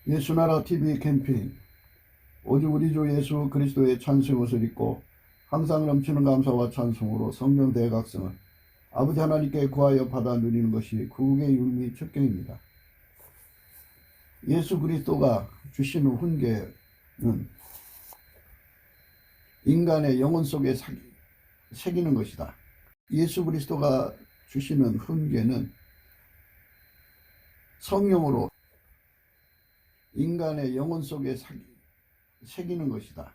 예수나라 TV 캠페인 오직 우리 주 예수 그리스도의 찬송의 옷을 입고 항상 넘치는 감사와 찬송으로 성령 대각성을 아버지 하나님께 구하여 받아 누리는 것이 구국의 율미 첩경입니다. 예수 그리스도가 주시는 훈계는 인간의 영혼 속에 새기는 것이다. 예수 그리스도가 주시는 훈계는 성령으로 인간의 영혼 속에 새기는 것이다.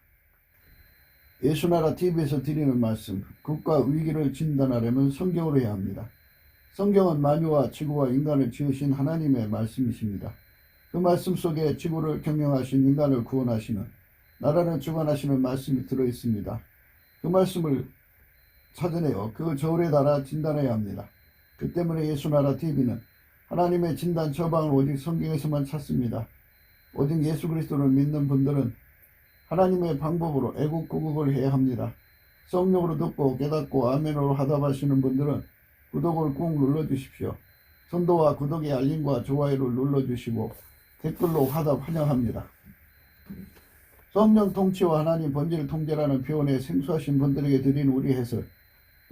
예수나라 TV에서 드리는 말씀, 국가 위기를 진단하려면 성경으로 해야 합니다. 성경은 만유와 지구와 인간을 지으신 하나님의 말씀이십니다. 그 말씀 속에 지구를 경영하신 인간을 구원하시는, 나라를 주관하시는 말씀이 들어있습니다. 그 말씀을 찾아내어 그 저울에 달아 진단해야 합니다. 그 때문에 예수나라 TV는 하나님의 진단 처방을 오직 성경에서만 찾습니다. 오직 예수 그리스도를 믿는 분들은 하나님의 방법으로 애국구국을 해야 합니다. 성령으로 듣고 깨닫고 아멘으로 화답하시는 분들은 구독을 꾹 눌러주십시오. 선도와 구독의 알림과 좋아요를 눌러주시고 댓글로 화답 환영합니다. 성령 통치와 하나님 본질 통제라는 표현에 생소하신 분들에게 드린 우리 해설,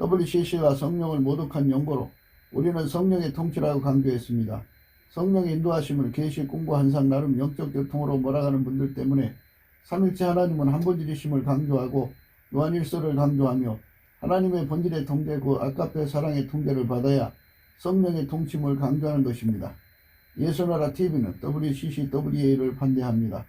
WCC가 성령을 모독한 연고로 우리는 성령의 통치라고 강조했습니다. 성령의 인도하심을 계시 공부 한상 나름 영적 교통으로 몰아가는 분들 때문에 삼일체 하나님은 한 본질이심을 강조하고 요한일서를 강조하며 하나님의 본질의 통제 그 아까페 사랑의 통제를 받아야 성령의 통치임을 강조하는 것입니다. 예수나라 TV는 WCCWA를 반대합니다.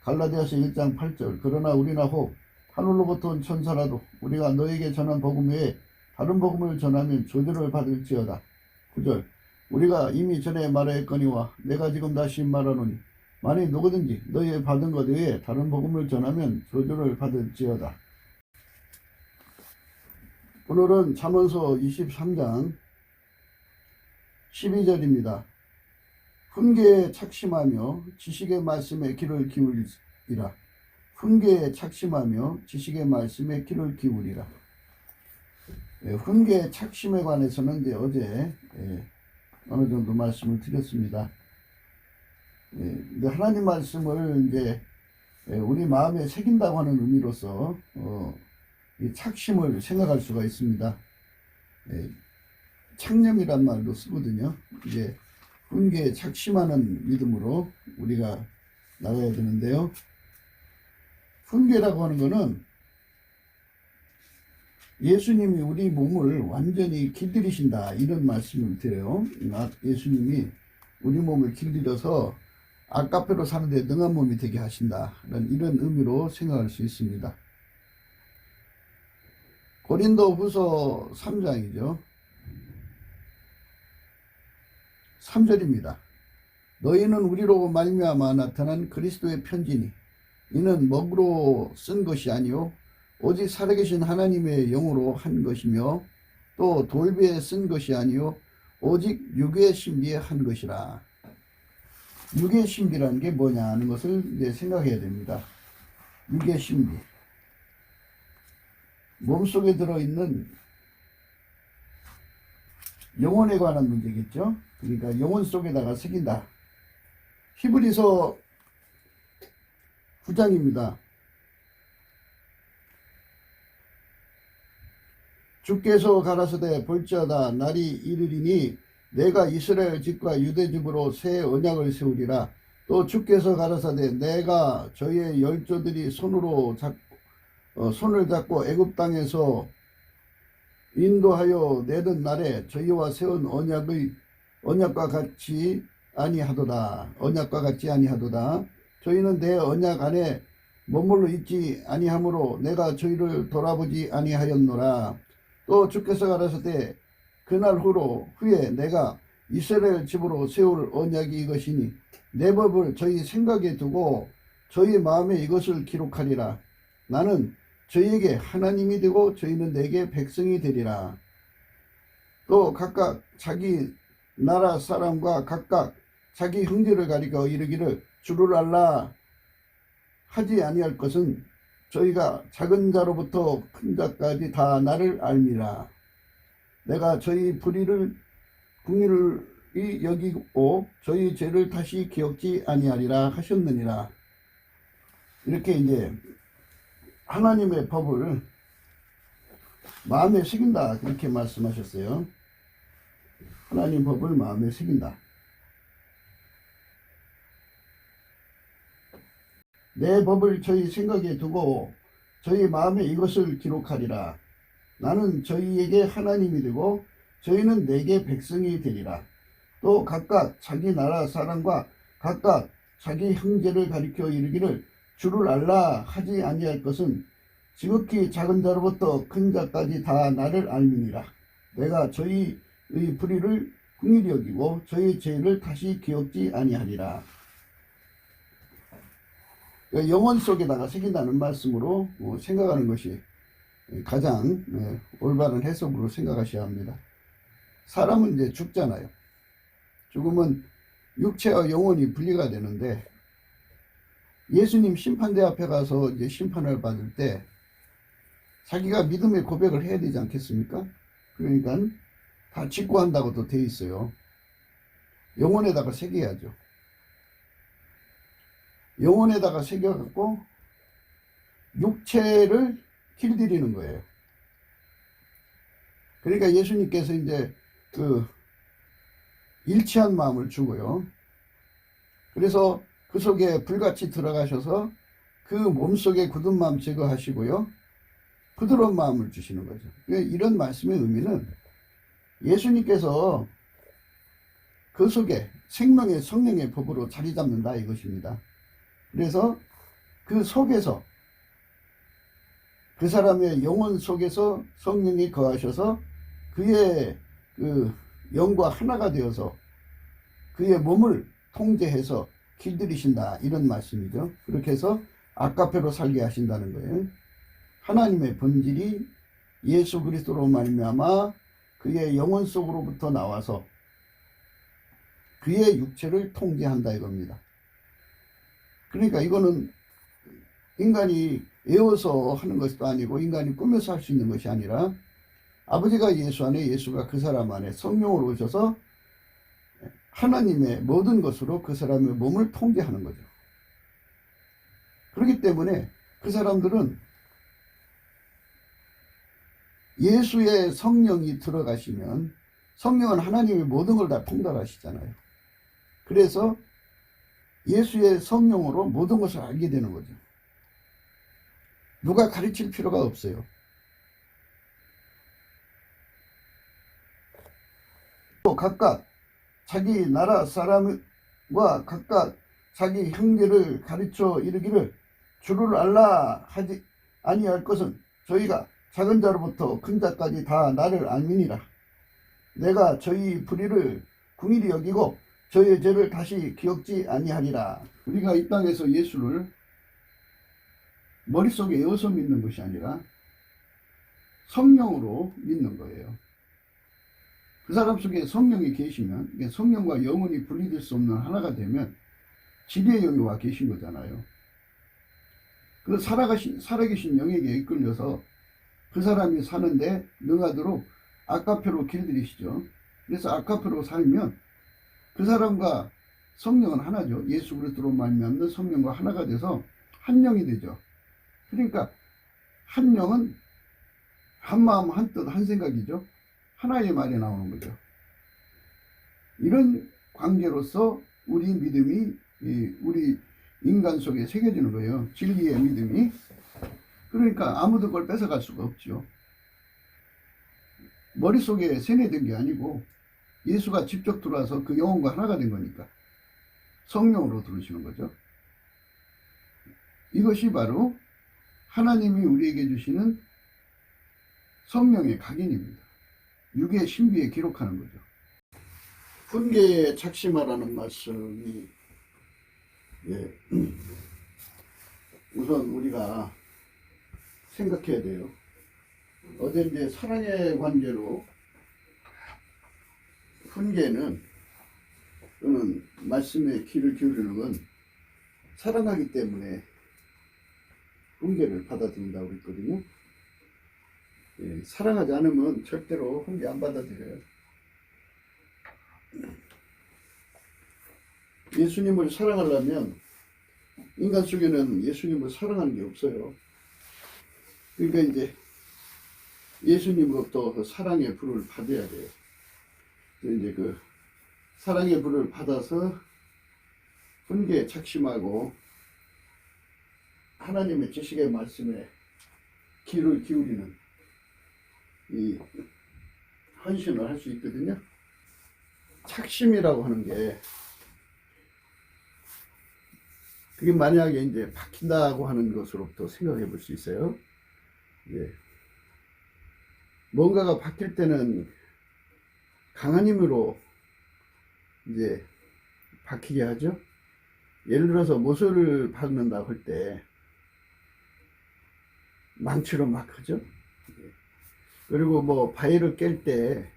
갈라디아서 1장 8절 그러나 우리나 혹 하늘로부터 온 천사라도 우리가 너에게 전한 복음 외에 다른 복음을 전하면 저주를 받을지어다. 9절 우리가 이미 전에 말하였거니와 내가 지금 다시 말하노니 만일 누구든지 너희의 받은 것 외에 다른 복음을 전하면 저주를 받을지어다. 오늘은 잠언서 23장 12절입니다. 훈계에 착심하며 지식의 말씀에 귀를 기울이라. 훈계에 착심하며 지식의 말씀에 귀를 기울이라. 훈계의 착심에 관해서는 이제 어제 어느 정도 말씀을 드렸습니다. 하나님 말씀을 이제 우리 마음에 새긴다고 하는 의미로서 이 착심을 생각할 수가 있습니다. 창념이란 말도 쓰거든요. 이제 훈계에 착심하는 믿음으로 우리가 나가야 되는데요. 훈계라고 하는 것은 예수님이 우리 몸을 완전히 길들이신다 이런 말씀을 드려요. 예수님이 우리 몸을 길들여서 아까페로 사는데 능한 몸이 되게 하신다 이런 의미로 생각할 수 있습니다. 고린도 후서 3장이죠. 3절입니다. 너희는 우리로 말미암아 나타난 그리스도의 편지니 이는 먹으로 쓴 것이 아니요 오직 살아계신 하나님의 영으로 한 것이며 또 돌배에 쓴 것이 아니요 오직 육의 신비에 한 것이라. 육의 신비라는 게 뭐냐 하는 것을 이제 생각해야 됩니다. 육의 신비, 몸속에 들어있는 영혼에 관한 문제겠죠. 그러니까 영혼 속에다가 새긴다. 히브리서 9장입니다. 주께서 가라사대 볼지어다 날이 이르리니 내가 이스라엘 집과 유대 집으로 새 언약을 세우리라. 또 주께서 가라사대 내가 저희의 열조들이 손을 잡고 애굽 땅에서 인도하여 내던 날에 저희와 세운 언약과 같이 아니하도다. 저희는 내 언약 안에 머물러 있지 아니하므로 내가 저희를 돌아보지 아니하였노라. 또 주께서 가라사대 그날 후에 내가 이스라엘 집으로 세울 언약이 이것이니 내 법을 저희 생각에 두고 저희 마음에 이것을 기록하리라. 나는 저희에게 하나님이 되고 저희는 내게 백성이 되리라. 또 각각 자기 나라 사람과 각각 자기 형제를 가리켜 이르기를 주를 알라 하지 아니할 것은 저희가 작은 자로부터 큰 자까지 다 나를 알미라. 내가 저희 불의를 궁의를 여기고 저희 죄를 다시 기억지 아니하리라 하셨느니라. 이렇게 이제 하나님의 법을 마음에 새긴다, 그렇게 말씀하셨어요. 하나님 법을 마음에 새긴다. 내 법을 저희 생각에 두고 저희 마음에 이것을 기록하리라. 나는 저희에게 하나님이 되고 저희는 내게 백성이 되리라. 또 각각 자기 나라 사람과 각각 자기 형제를 가리켜 이르기를 주를 알라 하지 아니할 것은 지극히 작은 자로부터 큰 자까지 다 나를 알미니라. 내가 저희의 불의를 긍휼히 여기고 저희 죄를 다시 기억지 아니하리라. 영혼 속에다가 새긴다는 말씀으로 생각하는 것이 가장 올바른 해석으로 생각하셔야 합니다. 사람은 이제 죽잖아요. 죽으면 육체와 영혼이 분리가 되는데, 예수님 심판대 앞에 가서 이제 심판을 받을 때 자기가 믿음의 고백을 해야 되지 않겠습니까? 그러니까 다 직구한다고도 돼 있어요. 영혼에다가 새겨야죠. 영혼에다가 새겨갖고 육체를 길들이는 거예요. 그러니까 예수님께서 이제 그 일치한 마음을 주고요. 그래서 그 속에 불같이 들어가셔서 그 몸속에 굳은 마음 제거하시고요. 부드러운 마음을 주시는 거죠. 이런 말씀의 의미는 예수님께서 그 속에 생명의 성령의 법으로 자리 잡는다, 이것입니다. 그래서 그 속에서, 그 사람의 영혼 속에서 성령이 거하셔서 그의 그 영과 하나가 되어서 그의 몸을 통제해서 길들이신다, 이런 말씀이죠. 그렇게 해서 아까페로 살게 하신다는 거예요. 하나님의 본질이 예수 그리스도로 말미암아 그의 영혼 속으로부터 나와서 그의 육체를 통제한다, 이겁니다. 그러니까 이거는 인간이 외워서 하는 것도 아니고 인간이 꾸며서 할 수 있는 것이 아니라 아버지가 예수 안에, 예수가 그 사람 안에 성령으로 오셔서 하나님의 모든 것으로 그 사람의 몸을 통제하는 거죠. 그렇기 때문에 그 사람들은 예수의 성령이 들어가시면, 성령은 하나님의 모든 걸 다 통달하시잖아요. 그래서 예수의 성령으로 모든 것을 알게 되는 거죠. 누가 가르칠 필요가 없어요. 또 각각 자기 나라 사람과 각각 자기 형제를 가르쳐 이르기를 주를 알라 하지 아니할 것은 저희가 작은 자로부터 큰 자까지 다 나를 알미니라. 내가 저희 불의를 긍휼히 여기고 저희의 죄를 다시 기억지 아니하리라. 우리가 이 땅에서 예수를 머릿속에 외워서 믿는 것이 아니라 성령으로 믿는 거예요. 그 사람 속에 성령이 계시면, 성령과 영혼이 분리될 수 없는 하나가 되면 지리의 영이 와 계신 거잖아요. 그 살아계신 영에게 이끌려서 그 사람이 사는데 능하도록 아까페로 길들이시죠. 그래서 아까페로 살면 그 사람과 성령은 하나죠. 예수 그리스도로 말미암는 성령과 하나가 돼서 한 영이 되죠. 그러니까 한 영은 한 마음, 한 뜻, 한 생각이죠. 하나의 말이 나오는 거죠. 이런 관계로서 우리 믿음이 우리 인간 속에 새겨지는 거예요. 진리의 믿음이. 그러니까 아무도 그걸 뺏어갈 수가 없죠. 머릿속에 세뇌된 게 아니고 예수가 직접 들어와서 그 영혼과 하나가 된 거니까 성령으로 들으시는 거죠. 이것이 바로 하나님이 우리에게 주시는 성령의 각인입니다. 육의 신비에 기록하는 거죠. 훈계에 착심하라는 말씀이 우선 우리가 생각해야 돼요. 어제 이제 사랑의 관계로 훈계는, 또는 말씀에 귀를 기울이는 건 사랑하기 때문에 훈계를 받아들인다고 했거든요. 사랑하지 않으면 절대로 훈계 안 받아들여요. 예수님을 사랑하려면 인간 속에는 예수님을 사랑하는 게 없어요. 그러니까 이제 예수님으로부터 그 사랑의 불을 받아야 돼요. 이제 그 사랑의 불을 받아서 훈계에 착심하고 하나님의 지식의 말씀에 귀를 기울이는 이 헌신을 할 수 있거든요. 착심이라고 하는 게 그게 만약에 이제 박힌다고 하는 것으로부터 생각해 볼 수 있어요. 예. 뭔가가 박힐 때는 강한 힘으로 이제 박히게 하죠. 예를 들어서 못을 박는다고 할 때 망치로 막 하죠. 그리고 뭐 바위를 깰 때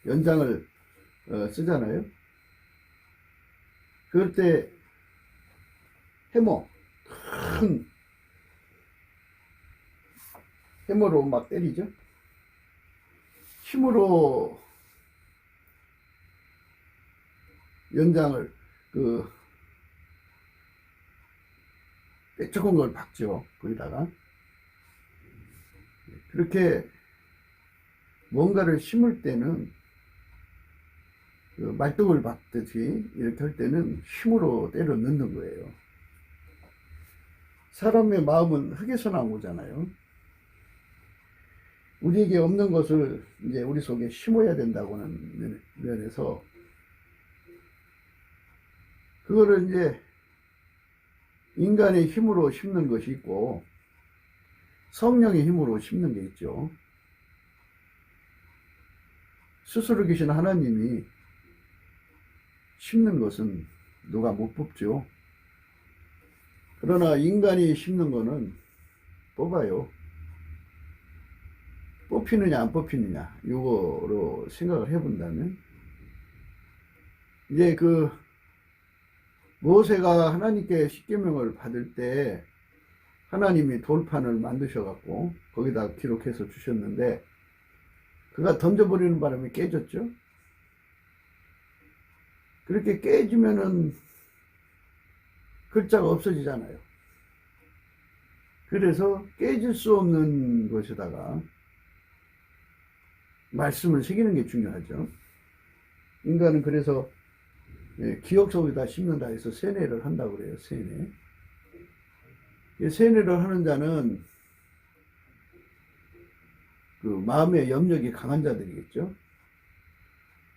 연장을 쓰잖아요. 그럴 때 큰 해머로 막 때리죠. 힘으로 연장을 뾰족한 걸 박죠. 거기다가 그렇게 뭔가를 심을 때는 말뚝을 박듯이 이렇게 할 때는 힘으로 때려 넣는 거예요. 사람의 마음은 흙에서 나온 거잖아요. 우리에게 없는 것을 이제 우리 속에 심어야 된다고는 면에서 그거를 이제 인간의 힘으로 심는 것이 있고 성령의 힘으로 심는 게 있죠. 스스로 계신 하나님이 심는 것은 누가 못 뽑죠. 그러나 인간이 심는 거는 뽑아요. 뽑히느냐 안 뽑히느냐 이거로 생각을 해본다면 이제 모세가 하나님께 십계명을 받을 때 하나님이 돌판을 만드셔 갖고 거기다 기록해서 주셨는데 그가 던져버리는 바람에 깨졌죠. 그렇게 깨지면은 글자가 없어지잖아요. 그래서 깨질 수 없는 것에다가 말씀을 새기는 게 중요하죠. 인간은 그래서 기억 속에다 심는다 해서 세뇌를 한다고 그래요. 세뇌. 세뇌를 하는 자는 마음의 염력이 강한 자들이겠죠.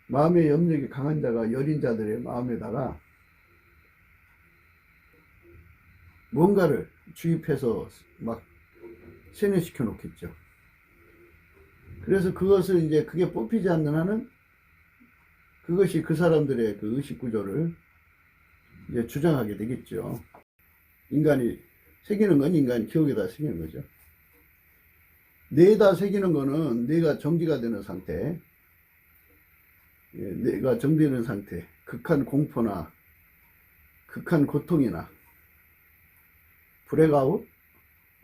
마음의 염력이 강한 자가 여린 자들의 마음에다가 뭔가를 주입해서 막 세뇌시켜 놓겠죠. 그래서 그것을 이제 그게 뽑히지 않는 한은 그것이 그 사람들의 그 의식 구조를 이제 주장하게 되겠죠. 인간이 새기는 건 인간 기억에다 새기는 거죠. 뇌에다 새기는 거는 뇌가 정지가 되는 상태, 뇌가 정지되는 상태, 극한 공포나 극한 고통이나 블랙아웃,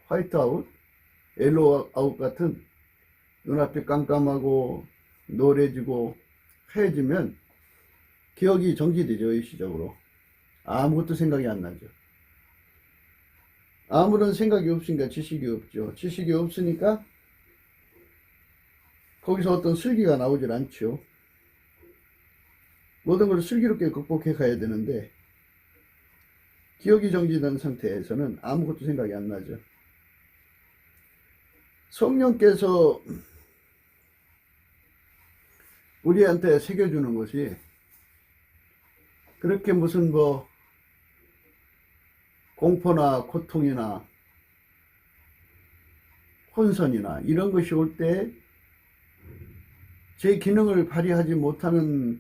화이트아웃, 옐로우아웃 같은 눈앞이 깜깜하고 노래지고 하얘지면 기억이 정지되죠. 일시적으로. 아무것도 생각이 안 나죠. 아무런 생각이 없으니까 지식이 없죠. 지식이 없으니까 거기서 어떤 슬기가 나오질 않죠. 모든 걸 슬기롭게 극복해 가야 되는데 기억이 정지된 상태에서는 아무것도 생각이 안 나죠. 성령께서 우리한테 새겨주는 것이 그렇게 무슨 공포나 고통이나 혼선이나 이런 것이 올 때 제 기능을 발휘하지 못하는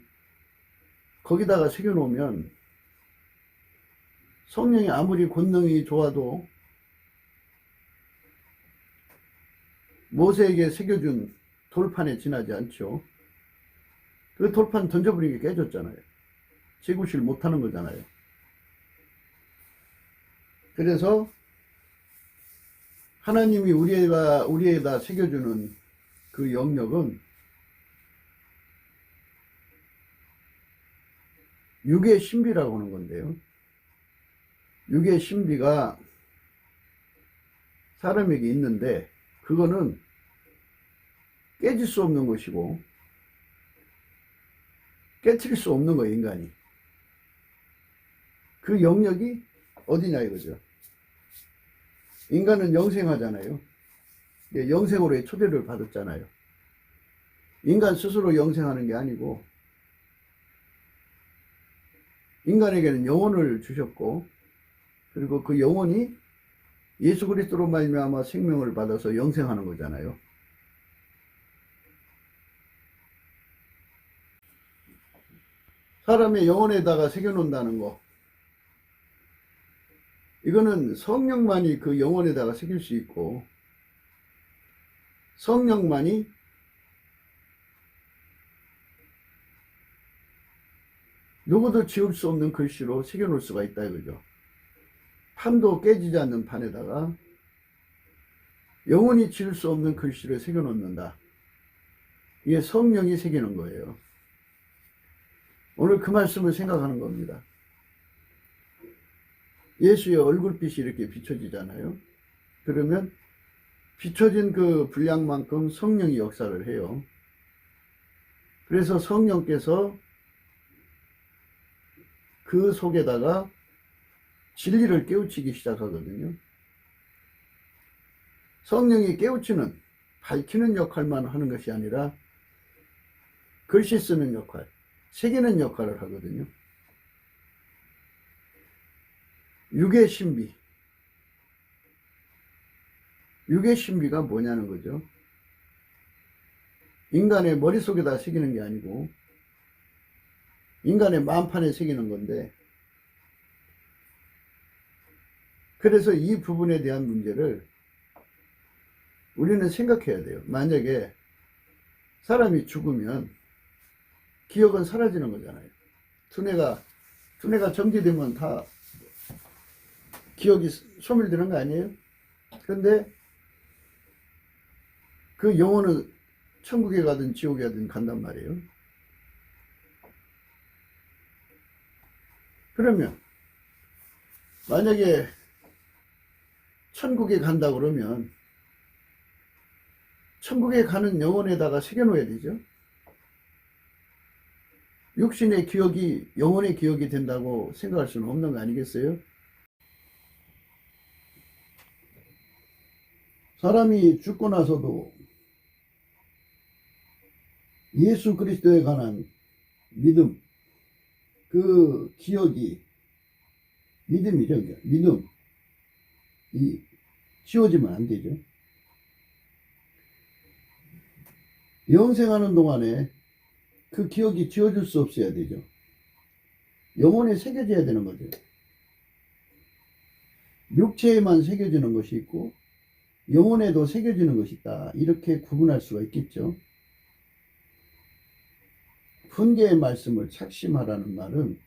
거기다가 새겨놓으면 성령이 아무리 권능이 좋아도 모세에게 새겨준 돌판에 지나지 않죠. 그 돌판 던져버린 게 깨졌잖아요. 재구실 못하는 거잖아요. 그래서 하나님이 우리에다 새겨주는 그 영역은 육의 신비라고 하는 건데요. 육의 신비가 사람에게 있는데 그거는 깨질 수 없는 것이고 깨트릴 수 없는 거예요, 인간이. 그 영역이 어디냐 이거죠. 인간은 영생하잖아요. 영생으로의 초대를 받았잖아요. 인간 스스로 영생하는 게 아니고 인간에게는 영혼을 주셨고, 그리고 그 영혼이 예수 그리스도로 말미암아 생명을 받아서 영생하는 거잖아요. 사람의 영혼에다가 새겨놓는다는 거, 이거는 성령만이 그 영혼에다가 새길 수 있고 성령만이 누구도 지울 수 없는 글씨로 새겨놓을 수가 있다 이거죠. 판도 깨지지 않는 판에다가 영원히 지울 수 없는 글씨를 새겨놓는다. 이게 성령이 새기는 거예요. 오늘 그 말씀을 생각하는 겁니다. 예수의 얼굴빛이 이렇게 비춰지잖아요. 그러면 비춰진 그 분량만큼 성령이 역사를 해요. 그래서 성령께서 그 속에다가 진리를 깨우치기 시작하거든요. 성령이 깨우치는, 밝히는 역할만 하는 것이 아니라 글씨 쓰는 역할, 새기는 역할을 하거든요. 육의 신비. 육의 신비가 뭐냐는 거죠. 인간의 머릿속에다 새기는 게 아니고 인간의 마음판에 새기는 건데, 그래서 이 부분에 대한 문제를 우리는 생각해야 돼요. 만약에 사람이 죽으면 기억은 사라지는 거잖아요. 두뇌가 정지되면 다 기억이 소멸되는 거 아니에요? 그런데 그 영혼은 천국에 가든 지옥에 가든 간단 말이에요. 그러면 만약에 천국에 간다 그러면 천국에 가는 영혼에다가 새겨놓아야 되죠. 육신의 기억이 영혼의 기억이 된다고 생각할 수는 없는 거 아니겠어요? 사람이 죽고 나서도 예수 그리스도에 관한 믿음, 그 기억이, 믿음이죠. 믿음. 지워지면 안 되죠. 영생하는 동안에 그 기억이 지워질 수 없어야 되죠. 영혼에 새겨져야 되는 거죠. 육체에만 새겨지는 것이 있고 영혼에도 새겨지는 것이 있다. 이렇게 구분할 수가 있겠죠. 훈계의 말씀을 착심하라는 말은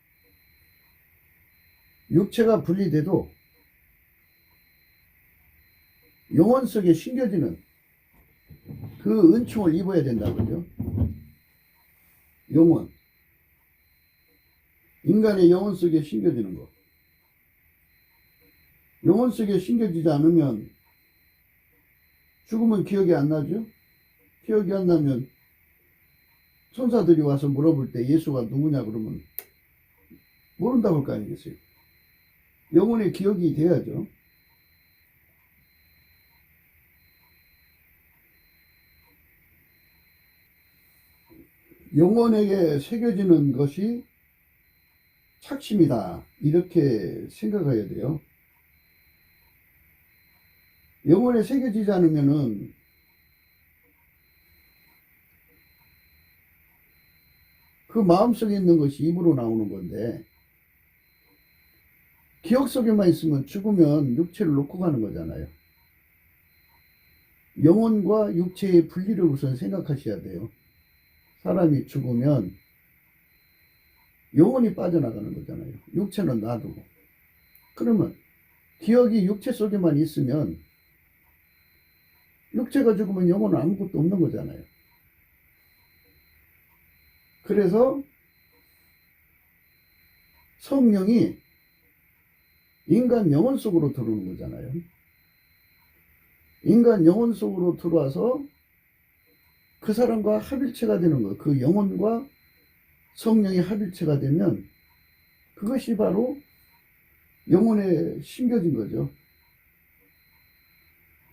육체가 분리돼도 영혼 속에 심겨지는 그 은총을 입어야 된다고요. 영혼. 인간의 영혼 속에 심겨지는 거. 영혼 속에 심겨지지 않으면 죽으면 기억이 안 나죠? 기억이 안 나면 천사들이 와서 물어볼 때 예수가 누구냐 그러면 모른다고 할 거 아니겠어요? 영혼의 기억이 돼야죠. 영혼에게 새겨지는 것이 착심이다. 이렇게 생각해야 돼요. 영혼에 새겨지지 않으면은 그 마음속에 있는 것이 입으로 나오는 건데, 기억 속에만 있으면 죽으면 육체를 놓고 가는 거잖아요. 영혼과 육체의 분리를 우선 생각하셔야 돼요. 사람이 죽으면 영혼이 빠져나가는 거잖아요. 육체는 놔두고. 그러면 기억이 육체 속에만 있으면 육체가 죽으면 영혼은 아무것도 없는 거잖아요. 그래서 성령이 인간 영혼 속으로 들어오는 거잖아요. 인간 영혼 속으로 들어와서 그 사람과 합일체가 되는 거예요. 그 영혼과 성령이 합일체가 되면 그것이 바로 영혼에 심겨진 거죠.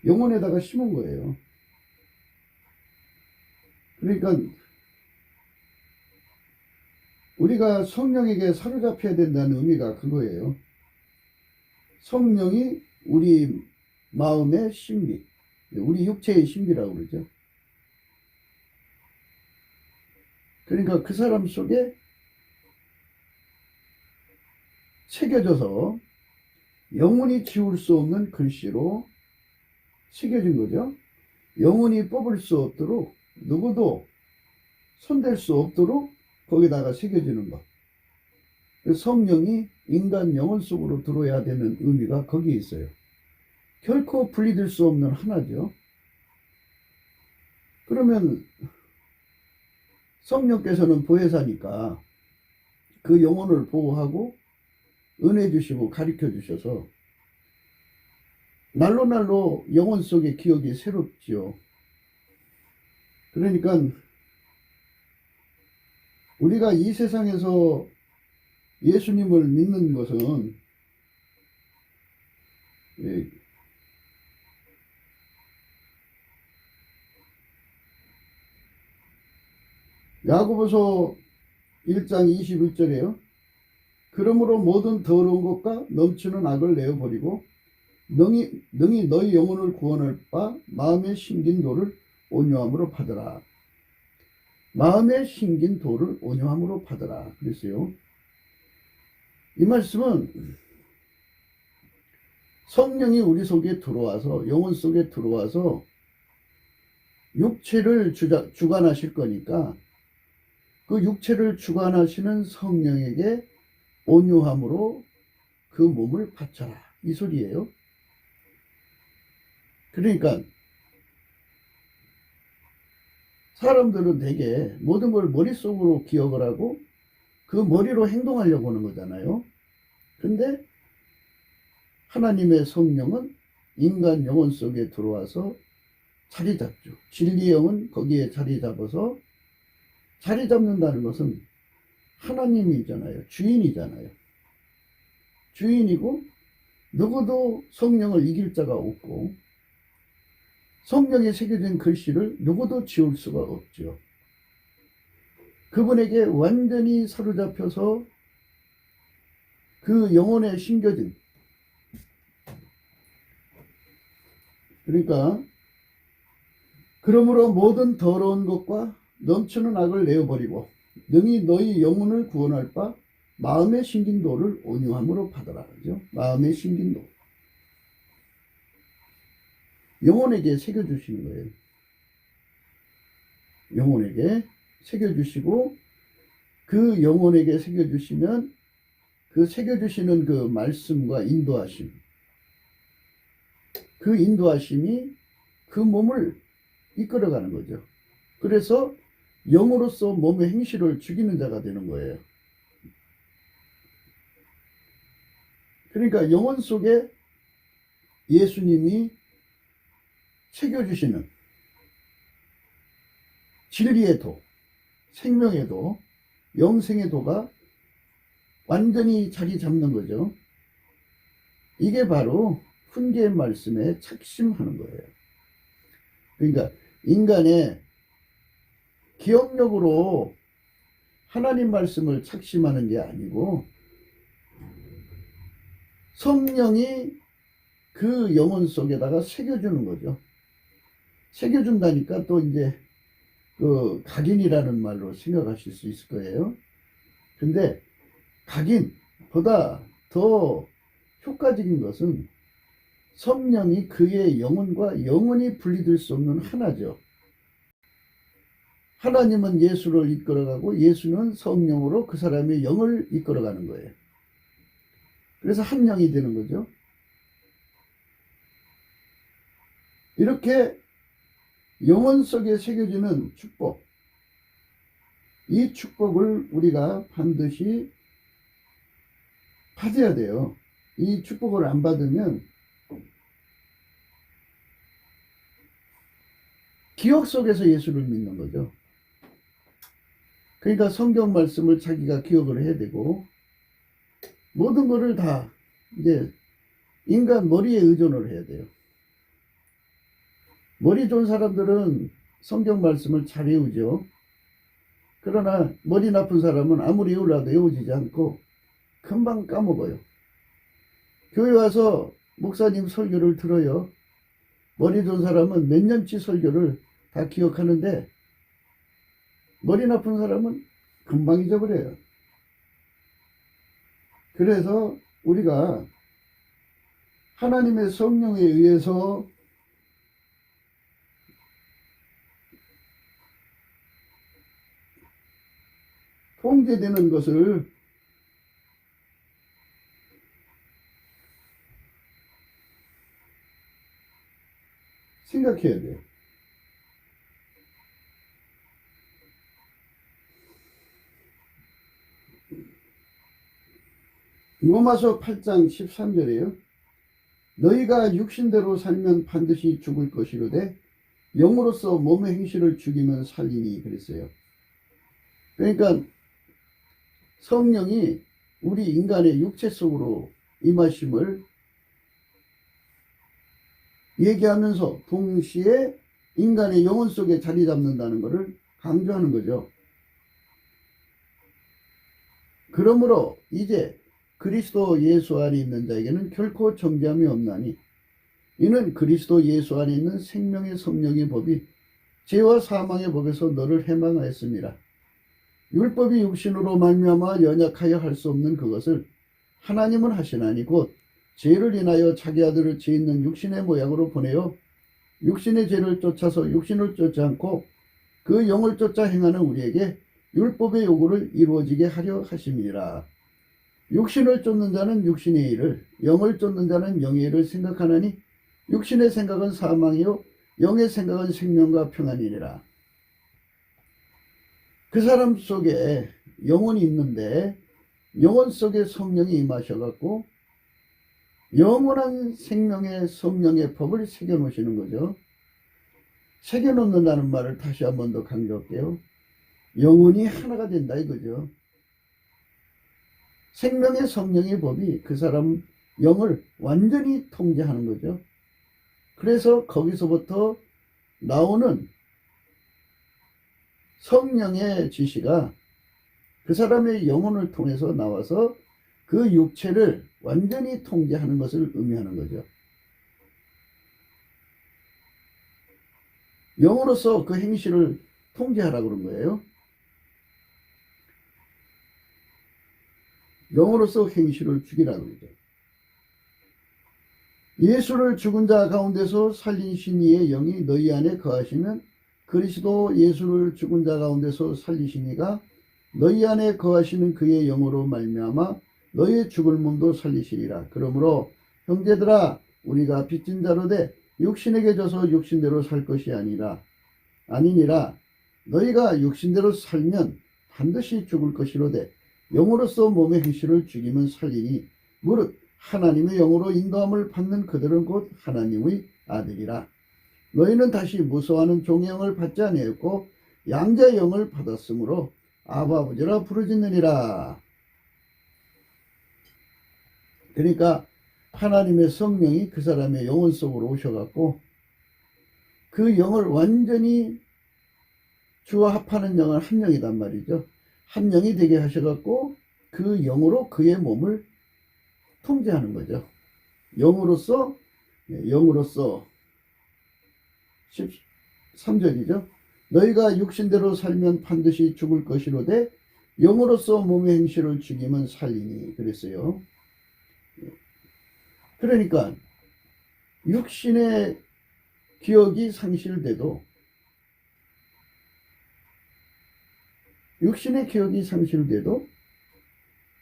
영혼에다가 심은 거예요. 그러니까 우리가 성령에게 사로잡혀야 된다는 의미가 그거예요. 성령이 우리 마음의 신비, 우리 육체의 신비라고 그러죠. 그러니까 그 사람 속에 새겨져서 영원히 지울 수 없는 글씨로 새겨진 거죠. 영원히 뽑을 수 없도록, 누구도 손댈 수 없도록 거기다가 새겨지는 것. 성령이 인간 영혼 속으로 들어야 되는 의미가 거기에 있어요. 결코 분리될 수 없는 하나죠. 그러면 성령께서는 보혜사니까 그 영혼을 보호하고 은혜 주시고 가르쳐 주셔서 날로 영혼 속의 기억이 새롭지요. 그러니까 우리가 이 세상에서 예수님을 믿는 것은 야고보서 1장 21절에요. 그러므로 모든 더러운 것과 넘치는 악을 내어버리고 능히 너희 영혼을 구원할 바 마음에 심긴 도를 온유함으로 받으라. 마음에 심긴 도를 온유함으로 받으라 그랬어요. 이 말씀은 성령이 우리 속에 들어와서 영혼 속에 들어와서 육체를 주관하실 거니까 그 육체를 주관하시는 성령에게 온유함으로 그 몸을 바쳐라 이 소리예요. 그러니까 사람들은 되게 모든 걸 머릿속으로 기억을 하고 그 머리로 행동하려고 하는 거잖아요. 근데 하나님의 성령은 인간 영혼 속에 들어와서 자리 잡죠. 진리의 영은 거기에 자리 잡아서 자리 잡는다는 것은 하나님이잖아요. 주인이잖아요. 주인이고 누구도 성령을 이길 자가 없고 성령에 새겨진 글씨를 누구도 지울 수가 없죠. 그분에게 완전히 사로잡혀서 그 영혼에 심겨진, 그러니까 그러므로 모든 더러운 것과 넘치는 악을 내어버리고 능히 너희 영혼을 구원할 바 마음의 심긴 도를 온유함으로 받아라. 그죠? 마음의 심긴 도. 영혼에게 새겨주시는 거예요. 영혼에게 새겨주시고 그 영혼에게 새겨주시면 그 새겨주시는 그 말씀과 인도하심, 그 인도하심이 그 몸을 이끌어가는 거죠. 그래서 영으로서 몸의 행실을 죽이는 자가 되는 거예요. 그러니까 영혼 속에 예수님이 새겨주시는 진리의 도, 생명의 도, 영생의 도가 완전히 자리 잡는 거죠. 이게 바로 훈계의 말씀에 착심하는 거예요. 그러니까 인간의 기억력으로 하나님 말씀을 착심하는 게 아니고 성령이 그 영혼 속에다가 새겨주는 거죠. 새겨준다니까 또 이제 그 각인이라는 말로 생각하실 수 있을 거예요. 근데 각인보다 더 효과적인 것은 성령이 그의 영혼과 영원히 분리될 수 없는 하나죠. 하나님은 예수를 이끌어가고 예수는 성령으로 그 사람의 영을 이끌어가는 거예요. 그래서 한 영이 되는 거죠. 이렇게 영혼 속에 새겨지는 축복, 이 축복을 우리가 반드시 받아야 돼요. 이 축복을 안 받으면 기억 속에서 예수를 믿는 거죠. 그러니까 성경 말씀을 자기가 기억을 해야 되고, 모든 것을 다 이제 인간 머리에 의존을 해야 돼요. 머리 좋은 사람들은 성경 말씀을 잘 외우죠. 그러나 머리 나쁜 사람은 아무리 외우려도 외워지지 않고 금방 까먹어요. 교회 와서 목사님 설교를 들어요. 머리 좋은 사람은 몇 년치 설교를 다 기억하는데, 머리 나쁜 사람은 금방 잊어버려요. 그래서 우리가 하나님의 성령에 의해서 통제되는 것을 생각해야 돼요. 로마서 8장 13절이에요. 너희가 육신대로 살면 반드시 죽을 것이로되 영으로서 몸의 행실을 죽이면 살리니 그랬어요. 그러니까 성령이 우리 인간의 육체 속으로 임하심을 얘기하면서 동시에 인간의 영혼 속에 자리 잡는다는 것을 강조하는 거죠. 그러므로 이제 그리스도 예수 안에 있는 자에게는 결코 정죄함이 없나니 이는 그리스도 예수 안에 있는 생명의 성령의 법이 죄와 사망의 법에서 너를 해방하였습니다. 율법이 육신으로 말미암아 연약하여 할 수 없는 그것을 하나님은 하시나니 곧 죄를 인하여 자기 아들을 죄 있는 육신의 모양으로 보내어 육신의 죄를 쫓아서 육신을 쫓지 않고 그 영을 쫓아 행하는 우리에게 율법의 요구를 이루어지게 하려 하심이라. 육신을 쫓는 자는 육신의 일을, 영을 쫓는 자는 영의 일을 생각하나니 육신의 생각은 사망이요 영의 생각은 생명과 평안이니라. 그 사람 속에 영혼이 있는데 영혼 속에 성령이 임하셔갖고 영원한 생명의 성령의 법을 새겨놓으시는 거죠. 새겨놓는다는 말을 다시 한 번 더 강조할게요. 영혼이 하나가 된다 이거죠. 생명의 성령의 법이 그 사람 영을 완전히 통제하는 거죠. 그래서 거기서부터 나오는 성령의 지시가 그 사람의 영혼을 통해서 나와서 그 육체를 완전히 통제하는 것을 의미하는 거죠. 영으로서 그 행실을 통제하라고 그런 거예요. 영으로서 행실을 죽이라고 그러죠. 예수를 죽은 자 가운데서 살리신 이의 영이 너희 안에 거하시면 그리스도 예수를 죽은 자 가운데서 살리신 이가 너희 안에 거하시는 그의 영으로 말미암아 너희의 죽을 몸도 살리시리라. 그러므로 형제들아 우리가 빚진 자로 돼 육신에게 져서 육신대로 살 것이 아니니라. 너희가 육신대로 살면 반드시 죽을 것이로되 영으로서 몸의 행실을 죽이면 살리니 무릇 하나님의 영으로 인도함을 받는 그들은 곧 하나님의 아들이라. 너희는 다시 무서워하는 종의 영을 받지 아니하였고 양자의 영을 받았으므로 아바 아버지라 부르짖느니라. 그러니까 하나님의 성령이 그 사람의 영혼 속으로 오셔갖고 그 영을 완전히 주와 합하는 영은 한 영이단 말이죠. 한 영이 되게 하셔갖고 그 영으로 그의 몸을 통제하는 거죠. 영으로서 13절이죠. 너희가 육신대로 살면 반드시 죽을 것이로되 영으로서 몸의 행실을 죽이면 살리니 그랬어요. 그러니까 육신의 기억이 상실돼도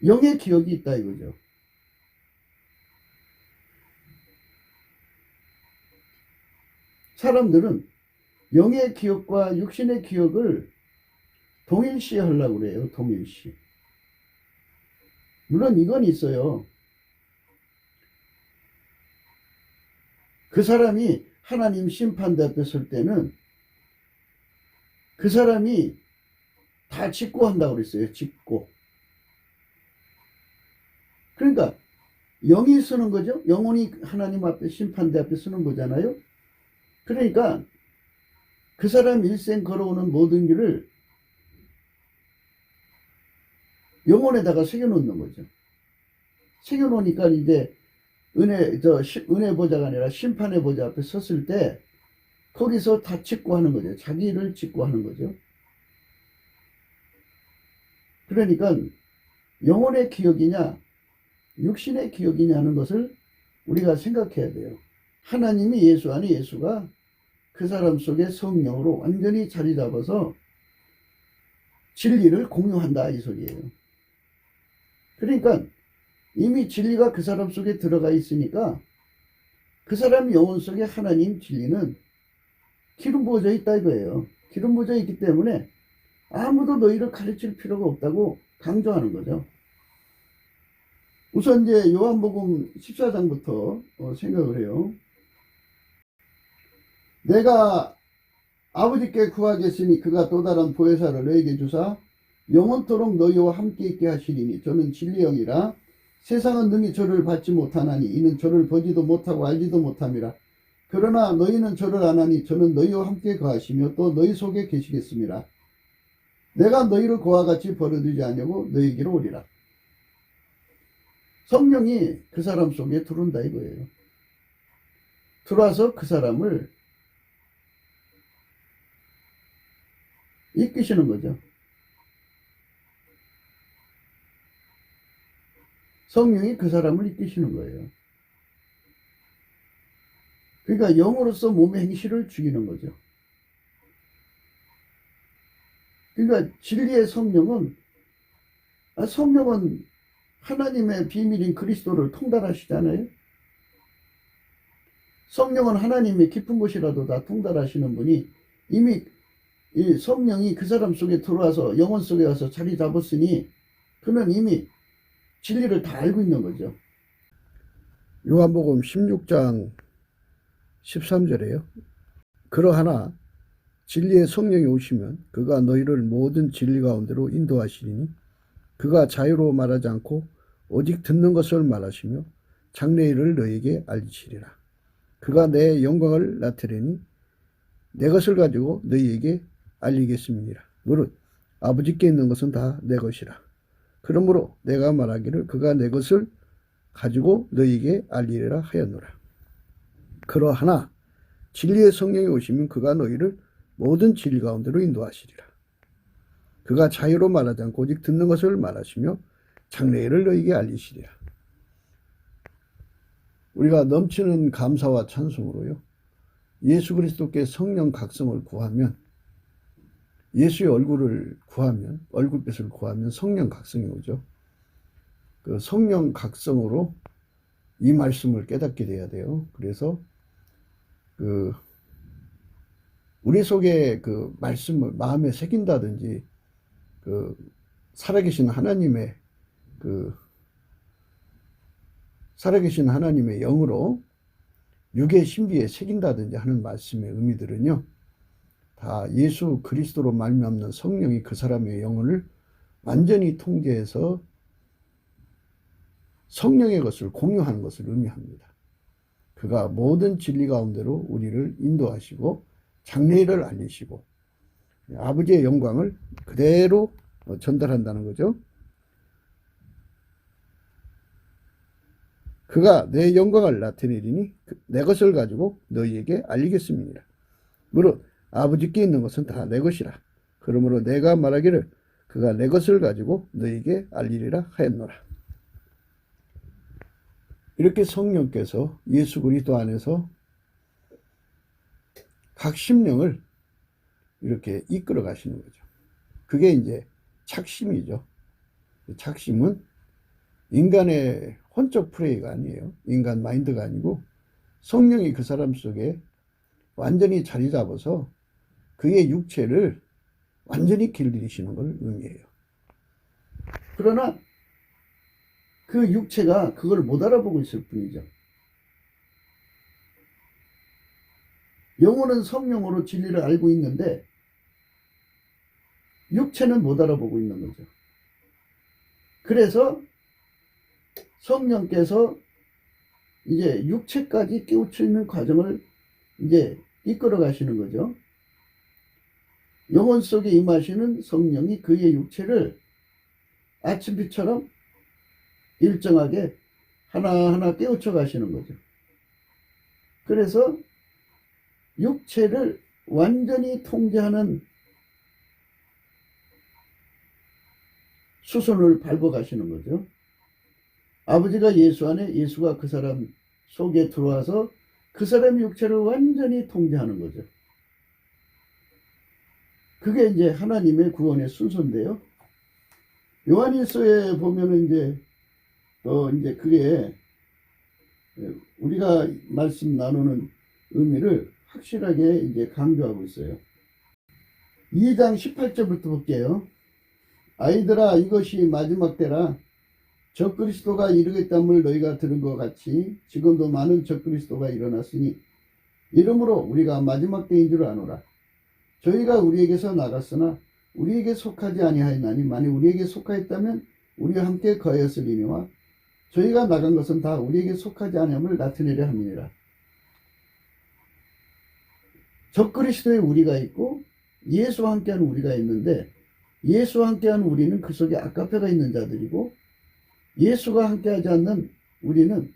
영의 기억이 있다 이거죠. 사람들은 영의 기억과 육신의 기억을 동일시 하려고 그래요. 동일시. 물론 이건 있어요. 그 사람이 하나님 심판대 앞에 설 때는 그 사람이 다 직고한다고 그랬어요. 직고. 그러니까 영이 쓰는 거죠. 영혼이 하나님 앞에 심판대 앞에 쓰는 거잖아요. 그러니까 그 사람 일생 걸어오는 모든 길을 영혼에다가 새겨놓는 거죠. 새겨놓으니까 이제 은혜 보좌가 아니라 심판의 보좌 앞에 섰을 때 거기서 다 직고하는 거죠. 자기를 직고하는 거죠. 그러니까 영혼의 기억이냐 육신의 기억이냐 하는 것을 우리가 생각해야 돼요. 하나님이 예수 안에 예수가 그 사람 속에 성령으로 완전히 자리 잡아서 진리를 공유한다 이 소리예요. 그러니까 이미 진리가 그 사람 속에 들어가 있으니까 그 사람 영혼 속에 하나님 진리는 기름 부어져 있다 이거예요. 기름 부어져 있기 때문에 아무도 너희를 가르칠 필요가 없다고 강조하는 거죠. 우선 이제 요한복음 14장부터 생각을 해요. 내가 아버지께 구하겠으니 그가 또 다른 보혜사를 너에게 주사 영원토록 너희와 함께 있게 하시리니 저는 진리의 영이라 세상은 능히 저를 받지 못하나니 이는 저를 보지도 못하고 알지도 못함이라. 그러나 너희는 저를 아나니 저는 너희와 함께 거하시며 또 너희 속에 계시겠습니다. 내가 너희를 그와 같이 버려두지 않으려고 너희에게로 오리라. 성령이 그 사람 속에 들어온다 이거예요. 들어와서 그 사람을 이끄시는 거죠. 성령이 그 사람을 이끄시는 거예요. 그러니까 영으로서 몸의 행실을 죽이는 거죠. 그러니까 진리의 성령은 하나님의 비밀인 그리스도를 통달하시잖아요. 성령은 하나님의 깊은 곳이라도 다 통달하시는 분이 이미 이 성령이 그 사람 속에 들어와서 영혼 속에 와서 자리 잡았으니 그는 이미 진리를 다 알고 있는 거죠. 요한복음 16장 13절에요. 그러하나 진리의 성령이 오시면 그가 너희를 모든 진리 가운데로 인도하시리니 그가 자유로 말하지 않고 오직 듣는 것을 말하시며 장래일을 너희에게 알리시리라. 그가 내 영광을 나타내니 내 것을 가지고 너희에게 알리겠음이니라. 무릇 아버지께 있는 것은 다 내 것이라. 그러므로 내가 말하기를 그가 내 것을 가지고 너희에게 알리리라 하였노라. 그러하나 진리의 성령이 오시면 그가 너희를 모든 진리 가운데로 인도하시리라. 그가 자유로 말하지 않고 오직 듣는 것을 말하시며 장래일을 너희에게 알리시리라. 우리가 넘치는 감사와 찬송으로요, 예수 그리스도께 성령 각성을 구하면, 예수의 얼굴을 구하면, 얼굴빛을 구하면 성령 각성이 오죠. 그 성령 각성으로 이 말씀을 깨닫게 돼야 돼요. 그래서 우리 속에 그 말씀을 마음에 새긴다든지 살아계신 하나님의 살아계신 하나님의 영으로 육의 신비에 새긴다든지 하는 말씀의 의미들은요, 다 예수 그리스도로 말미암는 성령이 그 사람의 영혼을 완전히 통제해서 성령의 것을 공유하는 것을 의미합니다. 그가 모든 진리 가운데로 우리를 인도하시고 장래일을 알리시고 아버지의 영광을 그대로 전달한다는 거죠. 그가 내 영광을 나타내리니 내 것을 가지고 너희에게 알리겠습니다. 무릇 아버지께 있는 것은 다 내 것이라. 그러므로 내가 말하기를 그가 내 것을 가지고 너희에게 알리리라 하였노라. 이렇게 성령께서 예수 그리스도 안에서 각 심령을 이렇게 이끌어 가시는 거죠. 그게 이제 착심이죠. 착심은 인간의 혼적 플레이가 아니에요. 인간 마인드가 아니고 성령이 그 사람 속에 완전히 자리 잡아서 그의 육체를 완전히 길들이시는 걸 의미해요. 그러나 그 육체가 그걸 못 알아보고 있을 뿐이죠. 영혼은 성령으로 진리를 알고 있는데 육체는 못 알아보고 있는 거죠. 그래서 성령께서 이제 육체까지 깨우치는 과정을 이제 이끌어 가시는 거죠. 영혼 속에 임하시는 성령이 그의 육체를 아침빛처럼 일정하게 하나하나 깨우쳐 가시는 거죠. 그래서 육체를 완전히 통제하는 수순을 밟아 가시는 거죠. 아버지가 예수 안에, 예수가 그 사람 속에 들어와서 그 사람의 육체를 완전히 통제하는 거죠. 그게 이제 하나님의 구원의 순서인데요. 요한일서에 보면은 이제 그게 우리가 말씀 나누는 의미를 확실하게 이제 강조하고 있어요. 2장 18절부터 볼게요. 아이들아, 이것이 마지막 때라. 적그리스도가 이르겠다물 너희가 들은 것 같이 지금도 많은 적그리스도가 일어났으니 이러므로 우리가 마지막 때인 줄 아노라. 저희가 우리에게서 나갔으나 우리에게 속하지 아니하였나니 만일 우리에게 속하였다면 우리와 함께 거하였으리니와 저희가 나간 것은 다 우리에게 속하지 아니함을 나타내려 함이니라. 적그리스도의 우리가 있고 예수와 함께하는 우리가 있는데, 예수와 함께하는 우리는 그 속에 아카페가 있는 자들이고 예수가 함께하지 않는 우리는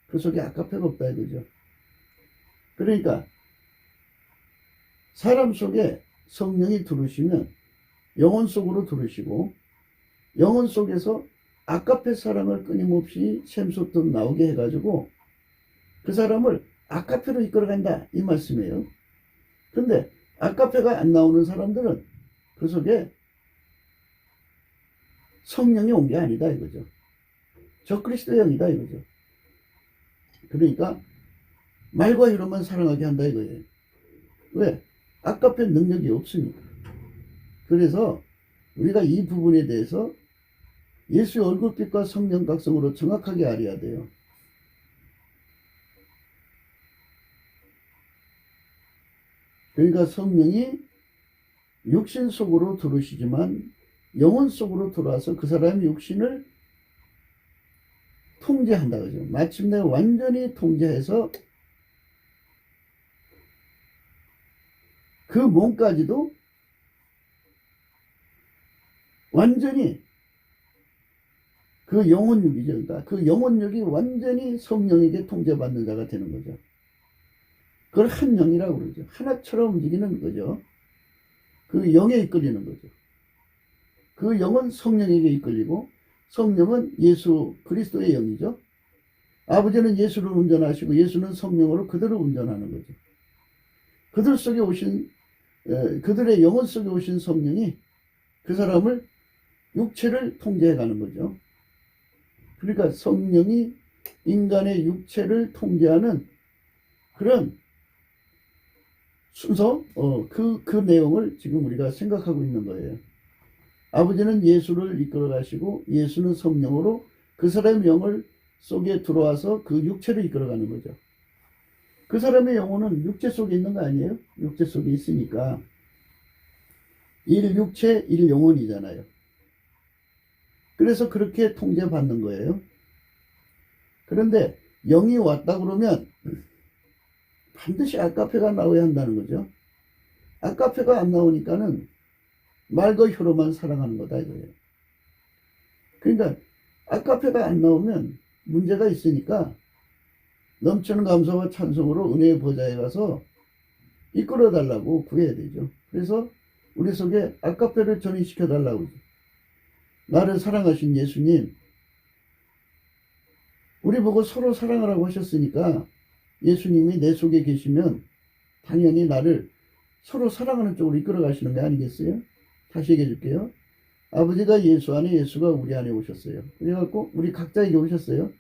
그 속에 아카페가 없다 이거죠. 그러니까 사람 속에 성령이 들으시면 영혼 속으로 들으시고 영혼 속에서 아카페 사랑을 끊임없이 샘솟듯 나오게 해가지고 그 사람을 아카페로 이끌어간다 이 말씀이에요. 근데 아카페가 안 나오는 사람들은 그 속에 성령이 온 게 아니다 이거죠. 적그리스도의 영이다 이거죠. 그러니까 말과 이로만 사랑하게 한다 이거예요. 왜? 아카페 능력이 없으니까. 그래서 우리가 이 부분에 대해서 예수의 얼굴빛과 성령 각성으로 정확하게 알아야 돼요. 그러니까 성령이 육신 속으로 들어오시지만 영혼 속으로 들어와서 그 사람의 육신을 통제한다 그죠. 마침내 완전히 통제해서 그 몸까지도 완전히 그 영혼육이죠. 그러니까 그 영혼육이 완전히 성령에게 통제받는 자가 되는 거죠. 그걸 한 영이라고 그러죠. 하나처럼 움직이는 거죠. 그 영에 이끌리는 거죠. 그 영은 성령에게 이끌리고 성령은 예수 그리스도의 영이죠. 아버지는 예수를 운전하시고 예수는 성령으로 그들을 운전하는 거죠. 그들 속에 오신 그들의 영혼 속에 오신 성령이 그 사람을 육체를 통제해 가는 거죠. 그러니까 성령이 인간의 육체를 통제하는 그런 순서, 그 내용을 지금 우리가 생각하고 있는 거예요. 아버지는 예수를 이끌어 가시고 예수는 성령으로 그 사람의 영을 속에 들어와서 그 육체를 이끌어 가는 거죠. 그 사람의 영혼은 육체 속에 있는 거 아니에요? 육체 속에 있으니까 일육체 일영혼이잖아요. 그래서 그렇게 통제받는 거예요. 그런데 영이 왔다 그러면 반드시 아카페가 나와야 한다는 거죠. 아카페가 안 나오니까는 말과 혀로만 사랑하는 거다 이거예요. 그러니까 아카페가 안 나오면 문제가 있으니까 넘치는 감사와 찬송으로 은혜의 보좌에 가서 이끌어 달라고 구해야 되죠. 그래서 우리 속에 아카페를 전이시켜 달라고 하죠. 나를 사랑하신 예수님, 우리 보고 서로 사랑하라고 하셨으니까 예수님이 내 속에 계시면 당연히 나를 서로 사랑하는 쪽으로 이끌어 가시는 게 아니겠어요? 다시 얘기해 줄게요. 아버지가 예수 안에, 예수가 우리 안에 오셨어요. 그래갖고 우리 각자에게 오셨어요.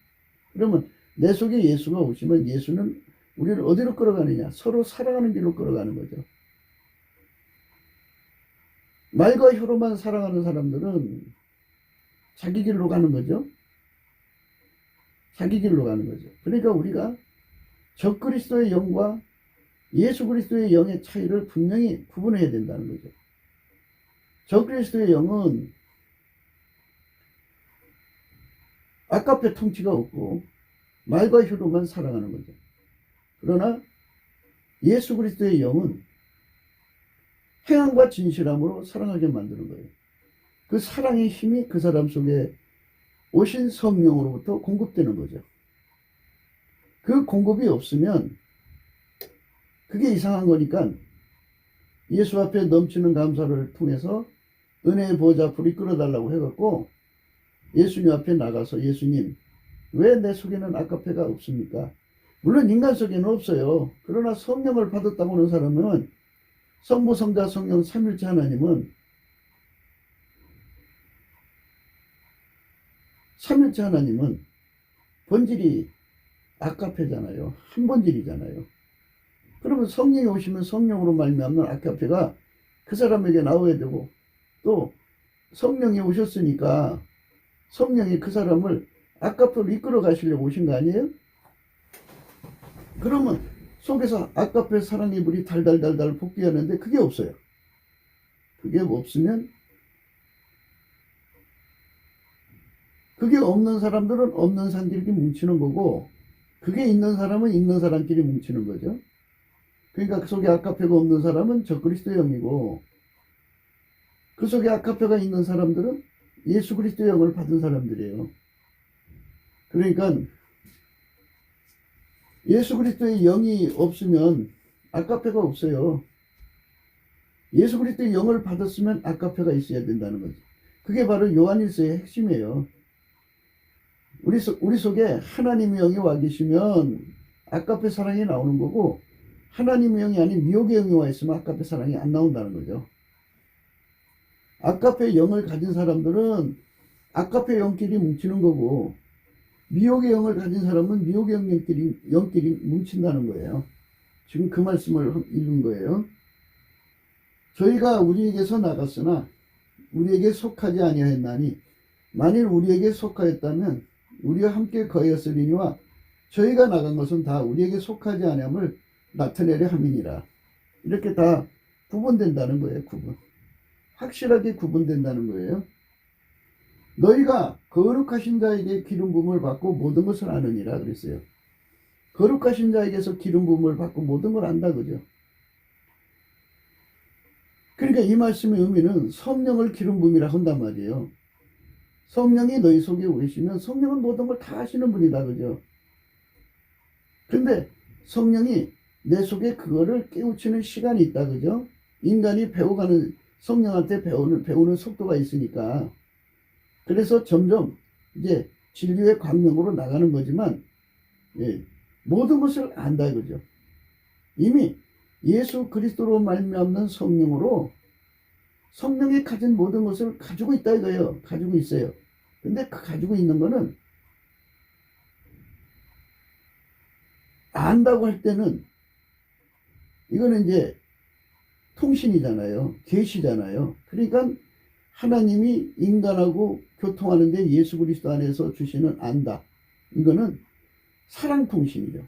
그러면 내 속에 예수가 오시면 예수는 우리를 어디로 끌어가느냐? 서로 사랑하는 길로 끌어가는 거죠. 말과 혀로만 사랑하는 사람들은 자기 길로 가는 거죠. 자기 길로 가는 거죠. 그러니까 우리가 적그리스도의 영과 예수 그리스도의 영의 차이를 분명히 구분해야 된다는 거죠. 적그리스도의 영은 아까페 통치가 없고 말과 혀로만 살아가는 거죠. 그러나 예수 그리스도의 영은 행함과 진실함으로 사랑하게 만드는 거예요. 그 사랑의 힘이 그 사람 속에 오신 성령으로부터 공급되는 거죠. 그 공급이 없으면 그게 이상한 거니까 예수 앞에 넘치는 감사를 통해서 은혜의 보좌 앞으로 이끌어달라고 해갖고 예수님 앞에 나가서 예수님 왜 내 속에는 아까페가 없습니까? 물론 인간 속에는 없어요. 그러나 성령을 받았다고 하는 사람은 성부 성자 성령 삼일체 하나님은 삼일체 하나님은 본질이 아까페잖아요. 한 본질이잖아요. 그러면 성령이 오시면 성령으로 말미암는 아까페가 그 사람에게 나와야 되고 또 성령이 오셨으니까 성령이 그 사람을 아까페로 이끌어 가시려고 오신 거 아니에요? 그러면 속에서 아까페 사랑의 불이 달달달달 복귀하는데 그게 없어요. 그게 없으면 그게 없는 사람들은 없는 사람끼리 뭉치는 거고 그게 있는 사람은 있는 사람끼리 뭉치는 거죠. 그러니까 그 속에 아까페가 없는 사람은 적그리스도의 영이고 그 속에 아까페가 있는 사람들은 예수 그리스도의 영을 받은 사람들이에요. 그러니까 예수 그리스도의 영이 없으면 아까페가 없어요. 예수 그리스도의 영을 받았으면 아까페가 있어야 된다는 거죠. 그게 바로 요한일서의 핵심이에요. 우리 속에 하나님의 영이 와 계시면 아까페 사랑이 나오는 거고 하나님의 영이 아닌 미혹의 영이 와 있으면 아까페 사랑이 안 나온다는 거죠. 아까페 영을 가진 사람들은 아까페 영끼리 뭉치는 거고 미혹의 영을 가진 사람은 미혹의 영끼리 뭉친다는 거예요. 지금 그 말씀을 읽은 거예요. 저희가 우리에게서 나갔으나 우리에게 속하지 아니하였나니 만일 우리에게 속하였다면 우리와 함께 거하였으리니와 저희가 나간 것은 다 우리에게 속하지 아니함을 나타내려 함이니라. 이렇게 다 구분된다는 거예요. 확실하게 구분된다는 거예요. 너희가 거룩하신 자에게 기름 부음을 받고 모든 것을 아느니라 그랬어요. 거룩하신 자에게서 기름 부음을 받고 모든 걸 안다 그죠. 그러니까 이 말씀의 의미는 성령을 기름 부음이라 한단 말이에요. 성령이 너희 속에 오시면 성령은 모든 걸 다 하시는 분이다 그죠. 근데 성령이 내 속에 그거를 깨우치는 시간이 있다 그죠. 인간이 배워가는 성령한테 배우는 속도가 있으니까 그래서 점점 이제 진리의 광명으로 나가는 거지만 모든 것을 안다 이거죠. 이미 예수 그리스도로 말미암는 성령으로 성령이 가진 모든 것을 가지고 있다 이거예요. 가지고 있어요. 근데 그 가지고 있는 거는 안다고 할 때는 이거는 이제 통신이잖아요. 계시잖아요. 그러니까 하나님이 인간하고 교통하는데 예수 그리스도 안에서 주시는 안다. 이거는 사랑통신이죠.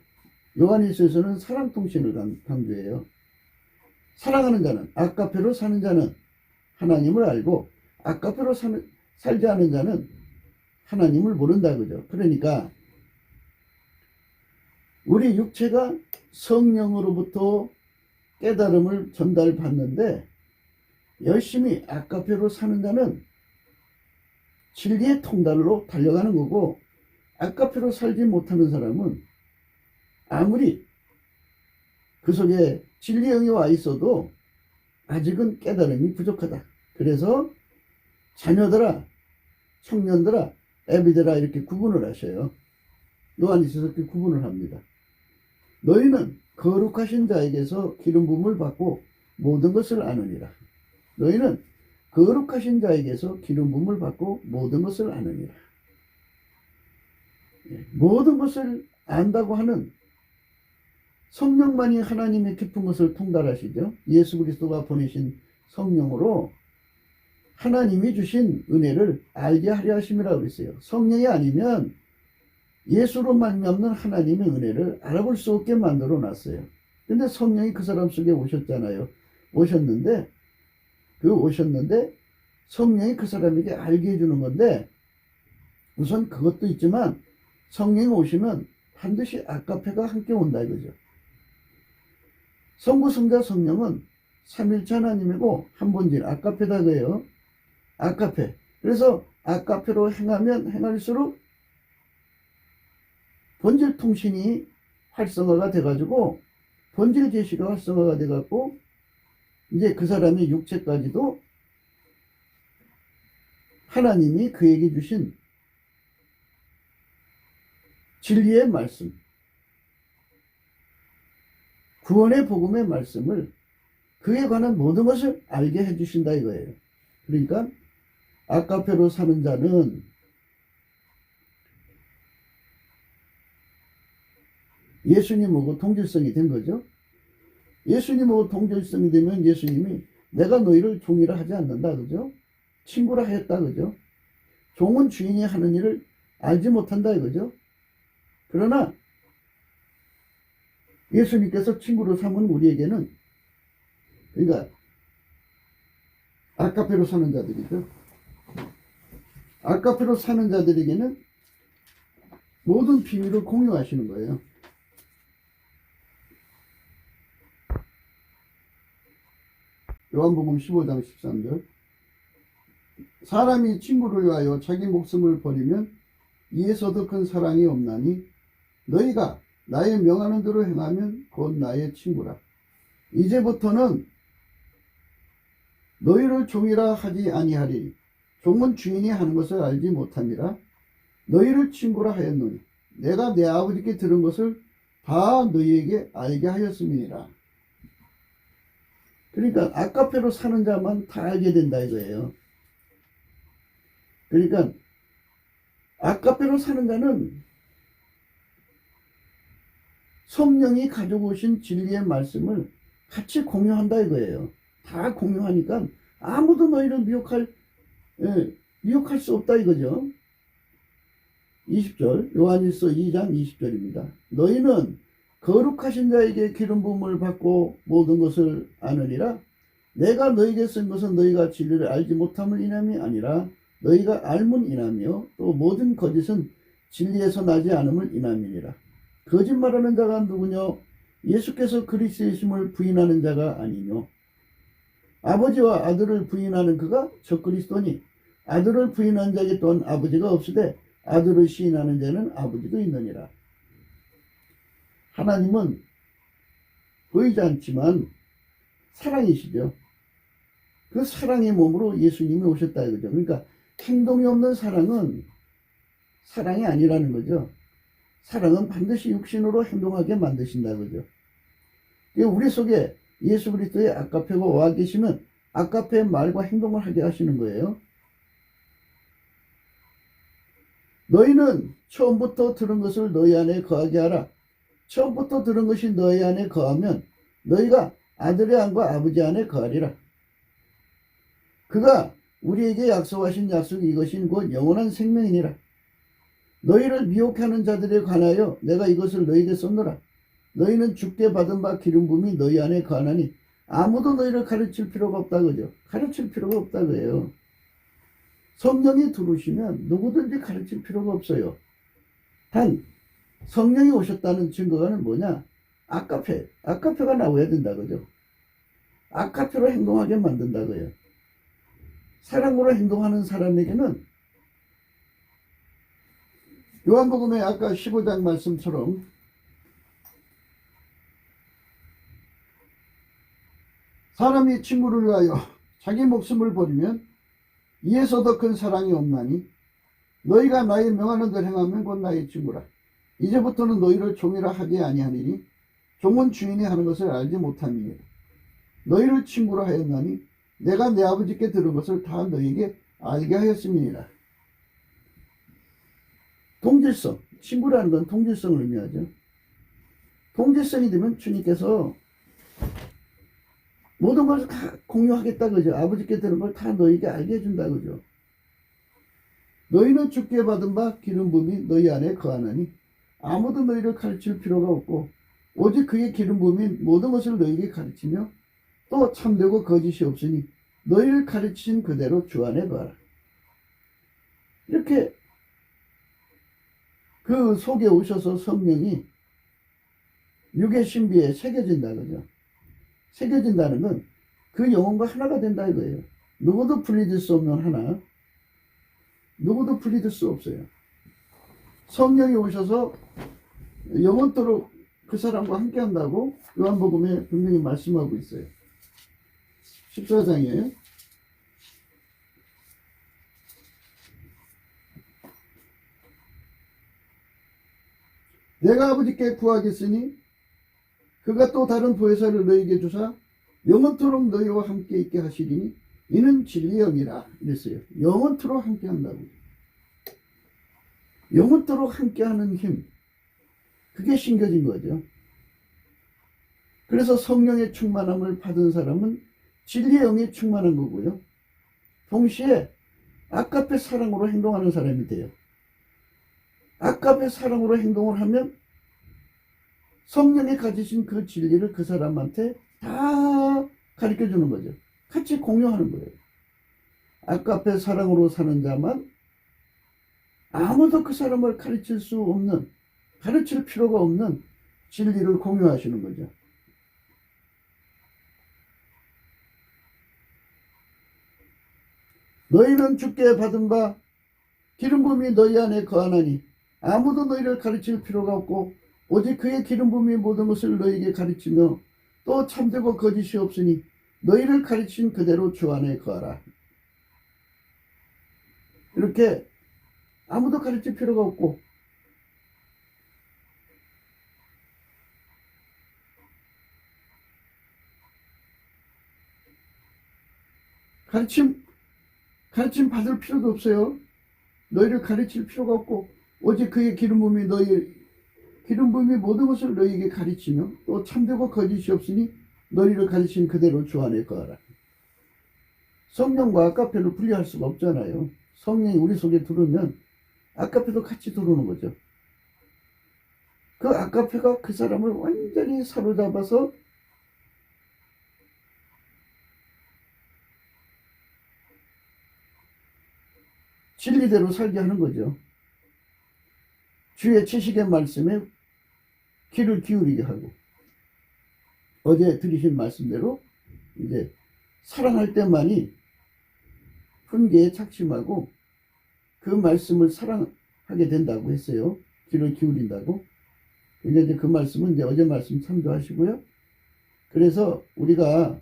요한일서에서는 사랑통신을 강조해요. 사랑하는 자는 아까페로 사는 자는 하나님을 알고 아까페로 살지 않은 자는 하나님을 모른다 그죠. 그러니까 우리 육체가 성령으로부터 깨달음을 전달받는데 열심히 아까페로 사는 자는 진리의 통달로 달려가는 거고 아까페로 살지 못하는 사람은 아무리 그 속에 진리의 영이 와 있어도 아직은 깨달음이 부족하다. 그래서 자녀들아, 청년들아, 애비들아 이렇게 구분을 하셔요. 요한일서에서 이렇게 구분을 합니다. 너희는 거룩하신 자에게서 기름 부음을 받고 모든 것을 아느니라. 너희는 거룩하신 자에게서 기름 부음을 받고 모든 것을 아느니라. 모든 것을 안다고 하는 성령만이 하나님의 깊은 것을 통달하시죠. 예수 그리스도가 보내신 성령으로 하나님이 주신 은혜를 알게 하려 하심이라고 그랬어요. 성령이 아니면 예수로 말미암는 하나님의 은혜를 알아볼 수 없게 만들어 놨어요. 근데 성령이 그 사람 속에 오셨잖아요. 오셨는데 성령이 그 사람에게 알게 해주는 건데, 우선 그것도 있지만 성령이 오시면 반드시 아카페가 함께 온다 이거죠. 성부, 성자, 성령은 삼일체 하나님이고 한 본질, 아카페다 그래요. 아카페. 그래서 아카페로 행하면 행할수록 본질 통신이 활성화가 돼가지고 본질 제시가 활성화가 돼갖고 이제 그 사람의 육체까지도 하나님이 그에게 주신 진리의 말씀, 구원의 복음의 말씀을 그에 관한 모든 것을 알게 해주신다 이거예요. 그러니까 아카페로 사는 자는 예수님하고 동질성이 된 거죠. 예수님하고 동질성이 되면 예수님이 내가 너희를 종이라 하지 않는다 그죠? 친구라 했다 그죠? 종은 주인이 하는 일을 알지 못한다 이거죠. 그러나 예수님께서 친구로 삼은 우리에게는, 그러니까 아카페로 사는 자들이죠. 아카페로 사는 자들에게는 모든 비밀을 공유하시는 거예요. 요한복음 15장 13절. 사람이 친구를 위하여 자기 목숨을 버리면 이에서 더 큰 사랑이 없나니 너희가 나의 명하는 대로 행하면 곧 나의 친구라. 이제부터는 너희를 종이라 하지 아니하리니 종은 주인이 하는 것을 알지 못함이라. 너희를 친구라 하였노니 내가 내 아버지께 들은 것을 다 너희에게 알게 하였음이니라. 그러니까 아카페로 사는 자만 다 알게 된다 이거예요. 그러니까 아카페로 사는 자는 성령이 가지고 오신 진리의 말씀을 같이 공유한다 이거예요. 다 공유하니까 아무도 너희를 미혹할 수 없다 이거죠. 20절, 요한일서 2장 20절입니다. 너희는 거룩하신 자에게 기름 부음을 받고 모든 것을 아느니라. 내가 너희에게 쓴 것은 너희가 진리를 알지 못함을 인함이 아니라 너희가 알문 인하며 또 모든 거짓은 진리에서 나지 않음을 인함이니라. 거짓말하는 자가 누구뇨? 예수께서 그리스도이심을 부인하는 자가 아니뇨. 아버지와 아들을 부인하는 그가 적그리스도니 아들을 부인하는 자에게 또한 아버지가 없으되 아들을 시인하는 자는 아버지도 있느니라. 하나님은 보이지 않지만 사랑이시죠. 그 사랑의 몸으로 예수님이 오셨다 이거죠. 그러니까 행동이 없는 사랑은 사랑이 아니라는 거죠. 사랑은 반드시 육신으로 행동하게 만드신다 그죠. 우리 속에 예수 그리스도의 아카페가 와 계시면 아카페의 말과 행동을 하게 하시는 거예요. 너희는 처음부터 들은 것을 너희 안에 거하게 하라. 처음부터 들은 것이 너희 안에 거하면 너희가 아들의 안과 아버지 안에 거하리라. 그가 우리에게 약속하신 약속이 이것인 곧 영원한 생명이니라. 너희를 미혹하는 자들에 관하여 내가 이것을 너희에게 썼노라. 너희는 주께 받은 바 기름 부음이 너희 안에 거하나니 아무도 너희를 가르칠 필요가 없다 그죠. 가르칠 필요가 없다 그래요. 성령이 들어오시면 누구든지 가르칠 필요가 없어요. 단 성령이 오셨다는 증거는 뭐냐? 아카페가 나와야 된다 그죠. 아카페로 행동하게 만든다 그래요. 사랑으로 행동하는 사람에게는 요한복음의 아까 15장 말씀처럼 사람이 친구를 위하여 자기 목숨을 버리면 이에서 더 큰 사랑이 없나니 너희가 나의 명하는 대로 행하면 곧 나의 친구라. 이제부터는 너희를 종이라 하지 아니하니니 종은 주인이 하는 것을 알지 못함이니라. 너희를 친구라 하였나니 내가 내 아버지께 들은 것을 다 너희에게 알게 하였음이니라. 동질성, 친구라는 건 동질성을 의미하죠. 동질성이 되면 주님께서 모든 것을 다 공유하겠다 그죠. 아버지께 들은 걸 다 너희에게 알게 해준다 그죠. 너희는 주께 받은 바 기름 부음이 너희 안에 거하나니 아무도 너희를 가르칠 필요가 없고 오직 그의 기름 부음이 모든 것을 너희에게 가르치며 또 참되고 거짓이 없으니 너희를 가르치신 그대로 주 안에 거하라. 이렇게 그 속에 오셔서 성령이 육의 신비에 새겨진다 그죠. 새겨진다는 건 그 영혼과 하나가 된다 이거예요. 누구도 분리될 수 없는 하나. 누구도 분리될 수 없어요. 성령이 오셔서 영원토록 그 사람과 함께 한다고 요한복음에 분명히 말씀하고 있어요. 14장이에요. 내가 아버지께 구하겠으니 그가 또 다른 보혜사를 너희에게 주사 영원토록 너희와 함께 있게 하시리니 이는 진리의 영이라 이랬어요. 영원토록 함께 한다고. 영원토록 함께하는 힘, 그게 심겨진 거죠. 그래서 성령의 충만함을 받은 사람은 진리의 영이 충만한 거고요. 동시에 아까페 사랑으로 행동하는 사람이 돼요. 아까페 사랑으로 행동을 하면 성령이 가지신 그 진리를 그 사람한테 다 가르쳐 주는 거죠. 같이 공유하는 거예요. 아까페 사랑으로 사는 자만 아무도 그 사람을 가르칠 수 없는, 가르칠 필요가 없는 진리를 공유하시는 거죠. 너희는 주께 받은 바 기름 부음이 너희 안에 거하나니 아무도 너희를 가르칠 필요가 없고 오직 그의 기름 부음이 모든 것을 너희에게 가르치며 또 참되고 거짓이 없으니 너희를 가르친 그대로 주 안에 거하라. 이렇게 아무도 가르칠 필요가 없고 가르침 받을 필요도 없어요. 너희를 가르칠 필요가 없고 오직 그의 기름 부음이 모든 것을 너희에게 가르치며 또 참되고 거짓이 없으니 너희를 가르친 그대로 주 안에 거하라. 성령과 아까페를 분리할 수가 없잖아요. 성령이 우리 속에 들어오면 아까페도 같이 들어오는 거죠. 그 아까페가 그 사람을 완전히 사로잡아서 진리대로 살게 하는 거죠. 주의 지식의 말씀에 귀를 기울이게 하고 어제 들으신 말씀대로 이제 사랑할 때만이 훈계에 착심하고 그 말씀을 사랑하게 된다고 했어요. 귀를 기울인다고. 근데 이제 그 말씀은 이제 어제 말씀 참조하시고요. 그래서 우리가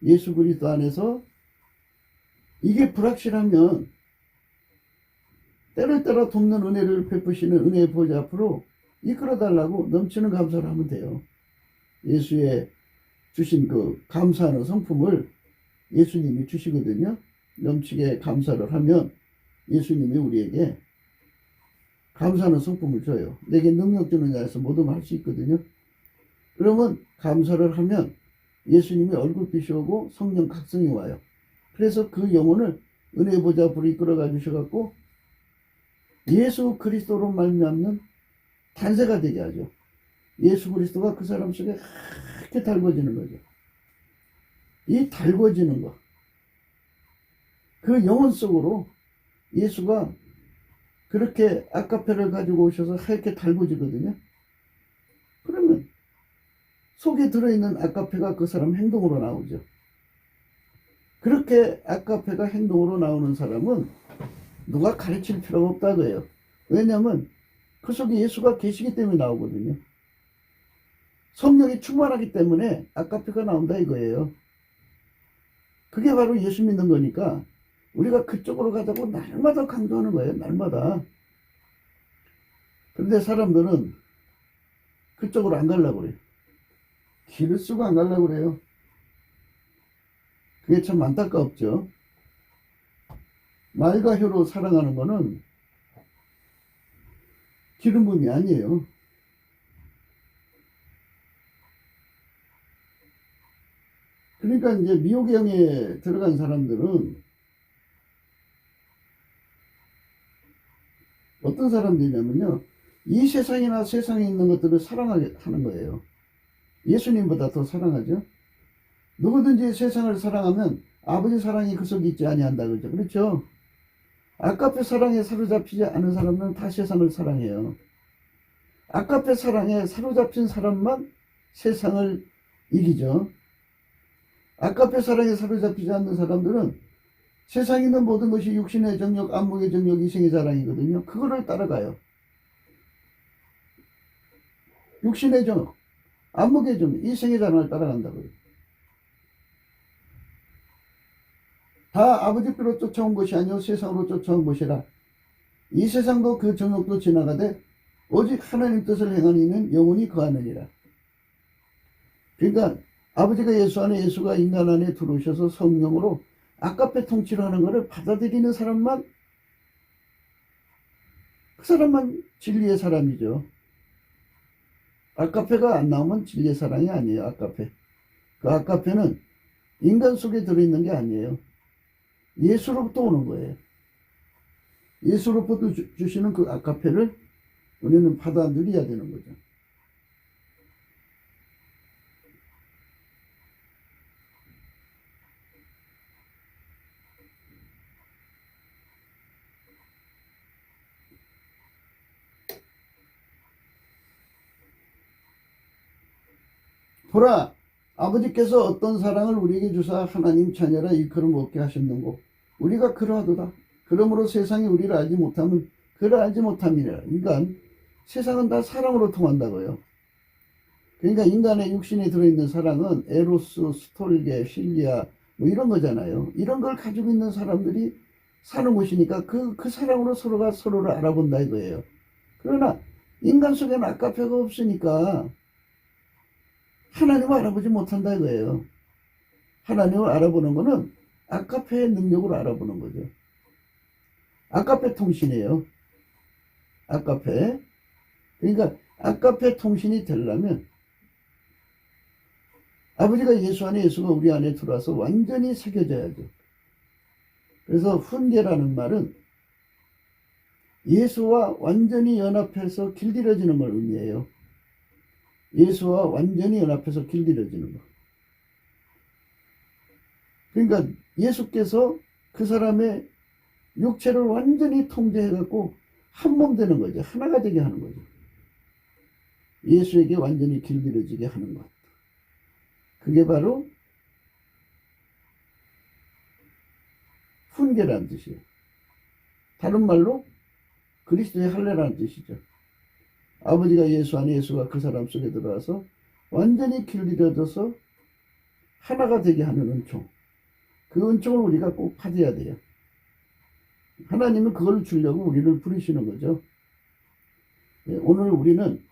예수 그리스도 안에서 이게 불확실하면 때를 따라 돕는 은혜를 베푸시는 은혜의 보좌 앞으로 이끌어달라고 넘치는 감사를 하면 돼요. 예수의 주신 그 감사하는 성품을 예수님이 주시거든요. 넘치게 감사를 하면 예수님이 우리에게 감사하는 성품을 줘요. 내게 능력 주는 자에서 모든 할 수 있거든요. 그러면 감사를 하면 예수님이 얼굴빛이 오고 성령 각성이 와요. 그래서 그 영혼을 은혜 보좌 앞으로 이끌어가 주셔갖고 예수 그리스도로 말미암는 탄세가 되게 하죠. 예수 그리스도가 그 사람 속에 이렇게 달궈지는 거죠. 이 달궈지는 거, 그 영혼 속으로 예수가 그렇게 아까페를 가지고 오셔서 하얗게 달궈지거든요. 그러면 속에 들어있는 아까페가 그 사람 행동으로 나오죠. 그렇게 아까페가 행동으로 나오는 사람은 누가 가르칠 필요가 없다고 해요. 왜냐하면 그 속에 예수가 계시기 때문에 나오거든요. 성령이 충만하기 때문에 아까페가 나온다 이거예요. 그게 바로 예수 믿는 거니까 우리가 그쪽으로 가자고 날마다 강조하는 거예요. 날마다. 그런데 사람들은 그쪽으로 안 가려고 그래요. 길을 쓰고 안 가려고 그래요. 그게 참 안타깝죠. 말과 혀로 사랑하는 거는 기름 부음이 아니에요. 그러니까 이제 미혹의 영에 들어간 사람들은 어떤 사람들이냐면요, 이 세상이나 세상에 있는 것들을 사랑하게 하는 거예요. 예수님보다 더 사랑하죠. 누구든지 세상을 사랑하면 아버지 사랑이 그 속에 있지 아니한다 그러죠. 그렇죠? 아까페 사랑에 사로잡히지 않은 사람은 다 세상을 사랑해요. 아까페 사랑에 사로잡힌 사람만 세상을 이기죠. 아까페 사랑에 사로잡히지 않는 사람들은 세상에 있는 모든 것이 육신의 정욕, 안목의 정욕, 이생의 자랑이거든요. 그거를 따라가요. 육신의 정욕, 안목의 정욕, 이생의 자랑을 따라간다고요. 다 아버지께로 쫓아온 것이 아니요 세상으로 쫓아온 것이라. 이 세상도 그 정욕도 지나가되 오직 하나님 뜻을 행하는 이는 영원히 거하느니라. 그러니까 아버지가 예수 안에, 예수가 인간 안에 들어오셔서 성령으로 아까페 통치를 하는 것을 받아들이는 사람만, 그 사람만 진리의 사람이죠. 아까페가 안 나오면 진리의 사랑이 아니에요. 아까페. 그 아까페는 인간 속에 들어있는 게 아니에요. 예수로부터 오는 거예요. 예수로부터 주시는 그 아까페를 우리는 받아 누려야 되는 거죠. 보라, 아버지께서 어떤 사랑을 우리에게 주사 하나님 자녀라 일컬음 얻게 하셨는고 우리가 그러하도다. 그러므로 세상이 우리를 알지 못하면 그를 알지 못함이라. 그러니까 세상은 다 사랑으로 통한다고요. 그러니까 인간의 육신에 들어있는 사랑은 에로스, 스톨게, 필리아 뭐 이런 거잖아요. 이런 걸 가지고 있는 사람들이 사는 곳이니까 그 사랑으로 서로가 서로를 알아본다 이거예요. 그러나 인간 속에는 아까페가 없으니까 하나님을 알아보지 못한다 이거예요. 하나님을 알아보는 거는 아까페의 능력으로 알아보는 거죠. 아까페 통신이에요. 아까페. 그러니까 아까페 통신이 되려면 아버지가 예수 안에, 예수가 우리 안에 들어와서 완전히 새겨져야죠. 그래서 훈계라는 말은 예수와 완전히 연합해서 길들여지는 걸 의미해요. 예수와 완전히 연합해서 길들여지는 거. 그러니까 예수께서 그 사람의 육체를 완전히 통제해갖고 한 몸 되는 거죠. 하나가 되게 하는 거죠. 예수에게 완전히 길들여지게 하는 것. 그게 바로 훈계라는 뜻이에요. 다른 말로 그리스도의 할례라는 뜻이죠. 아버지가 예수 안에, 예수가 그 사람 속에 들어와서 완전히 길들여져서 하나가 되게 하는 은총. 그 은총을 우리가 꼭 받아야 돼요. 하나님은 그걸 주려고 우리를 부르시는 거죠. 오늘 우리는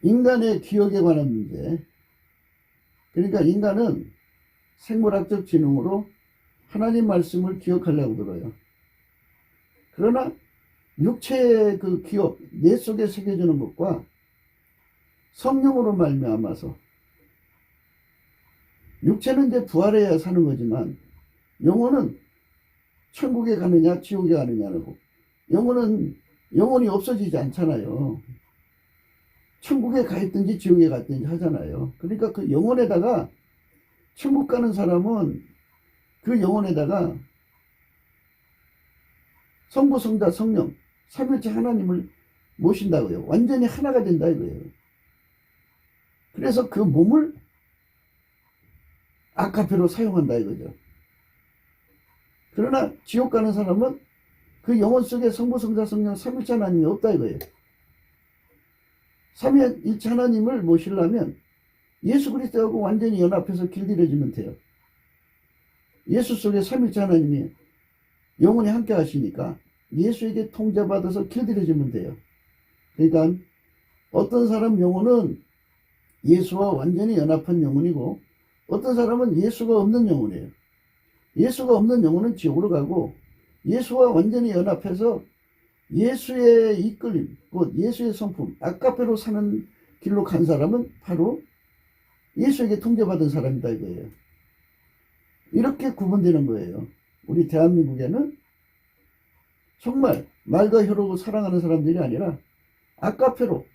인간의 기억에 관한 문제. 그러니까 인간은 생물학적 지능으로 하나님 말씀을 기억하려고 들어요. 그러나 육체의 그 기억, 뇌 속에 새겨지는 것과 성령으로 말미암아서 육체는 이제 부활해야 사는 거지만 영혼은 천국에 가느냐 지옥에 가느냐고. 영혼은 영혼이 없어지지 않잖아요. 천국에 가 있든지 지옥에 갔든지 하잖아요. 그러니까 그 영혼에다가 천국 가는 사람은 그 영혼에다가 성부, 성자, 성령 삼위일체 하나님을 모신다고요. 완전히 하나가 된다 이거예요. 그래서 그 몸을 아카페로 사용한다 이거죠. 그러나 지옥 가는 사람은 그 영혼 속에 성부, 성자, 성령 삼위일체 하나님이 없다 이거예요. 삼위일체 하나님을 모시려면 예수 그리스도하고 완전히 연합해서 길들여지면 돼요. 예수 속에 삼위일체 하나님이 영원히 함께 하시니까 예수에게 통제받아서 길들여지면 돼요. 그러니까 어떤 사람 영혼은 예수와 완전히 연합한 영혼이고 어떤 사람은 예수가 없는 영혼이에요. 예수가 없는 영혼은 지옥으로 가고 예수와 완전히 연합해서 예수의 이끌림, 곧 예수의 성품, 아까페로 사는 길로 간 사람은 바로 예수에게 통제받은 사람이다 이거예요. 이렇게 구분되는 거예요. 우리 대한민국에는 정말 말과 혀로 사랑하는 사람들이 아니라 아까페로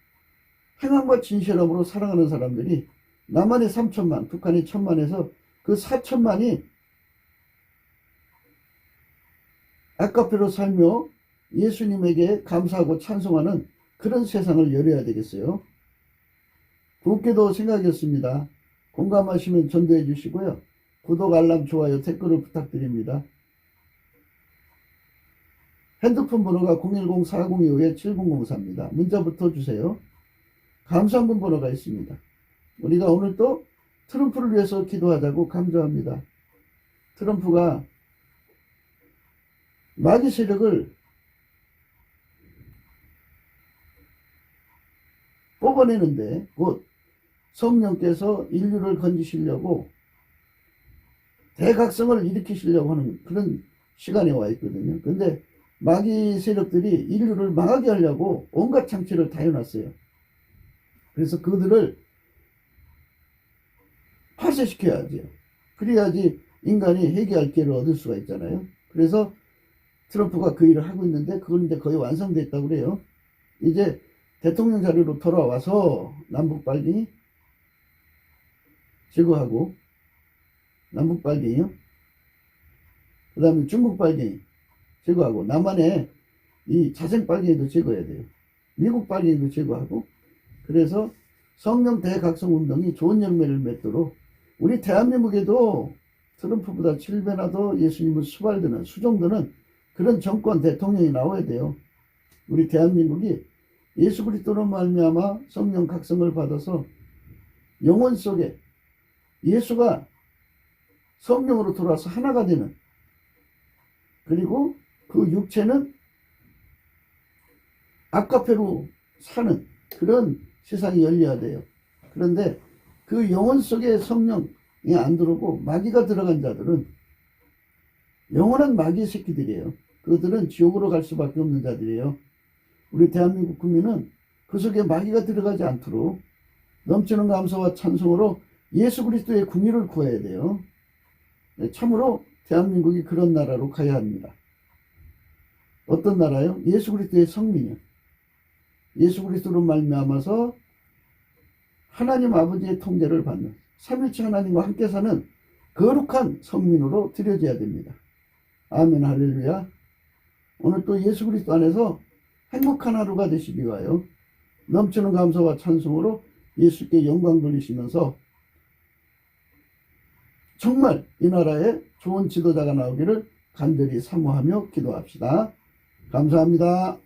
행함과 진실함으로 사랑하는 사람들이 남한이 3천만, 북한이 1,000만에서 그 4천만이 아까페로 살며 예수님에게 감사하고 찬송하는 그런 세상을 열어야 되겠어요. 곱게도 생각했습니다. 공감하시면 전도해 주시고요. 구독, 알람, 좋아요, 댓글을 부탁드립니다. 핸드폰 번호가 010-4025-7004입니다. 문자 붙어주세요. 감사한분 번호가 있습니다. 우리가 오늘 또 트럼프를 위해서 기도하자고 강조합니다. 트럼프가 마귀 세력을 뽑아내는데 곧 성령께서 인류를 건지시려고 대각성을 일으키시려고 하는 그런 시간에 와 있거든요. 근데 마귀 세력들이 인류를 망하게 하려고 온갖 장치를 다 해놨어요. 그래서 그들을 파쇄시켜야죠. 그래야지 인간이 회개할 기회를 얻을 수가 있잖아요. 그래서 트럼프가 그 일을 하고 있는데 그건 이제 거의 완성됐다고 그래요. 이제 대통령 자리로 돌아와서 남북 빨갱이 제거하고, 남북 빨갱이요. 그 다음에 중국 빨갱이 제거하고, 남한의 이 자생 빨갱이도 제거해야 돼요. 미국 빨갱이도 제거하고, 그래서 성령 대각성 운동이 좋은 열매를 맺도록 우리 대한민국에도 트럼프보다 7배나 더 예수님을 수발드는, 수종드는 그런 정권 대통령이 나와야 돼요. 우리 대한민국이 예수 그리스도로 말미암아 성령 각성을 받아서 영혼 속에 예수가 성령으로 돌아서 하나가 되는, 그리고 그 육체는 아까페로 사는 그런 세상이 열려야 돼요. 그런데 그 영혼 속에 성령이 안 들어오고 마귀가 들어간 자들은 영원한 마귀 새끼들이에요. 그들은 지옥으로 갈 수밖에 없는 자들이에요. 우리 대한민국 국민은 그 속에 마귀가 들어가지 않도록 넘치는 감사와 찬송으로 예수 그리스도의 궁의를 구해야 돼요. 참으로 대한민국이 그런 나라로 가야 합니다. 어떤 나라요? 예수 그리스도의 성민이요. 예수 그리스도로 말미암아서 하나님 아버지의 통제를 받는 삼위일체 하나님과 함께 사는 거룩한 성민으로 드려져야 됩니다. 아멘, 할렐루야. 오늘 또 예수 그리스도 안에서 행복한 하루가 되시기 위하여 넘치는 감사와 찬송으로 예수께 영광 돌리시면서 정말 이 나라에 좋은 지도자가 나오기를 간절히 사모하며 기도합시다. 감사합니다.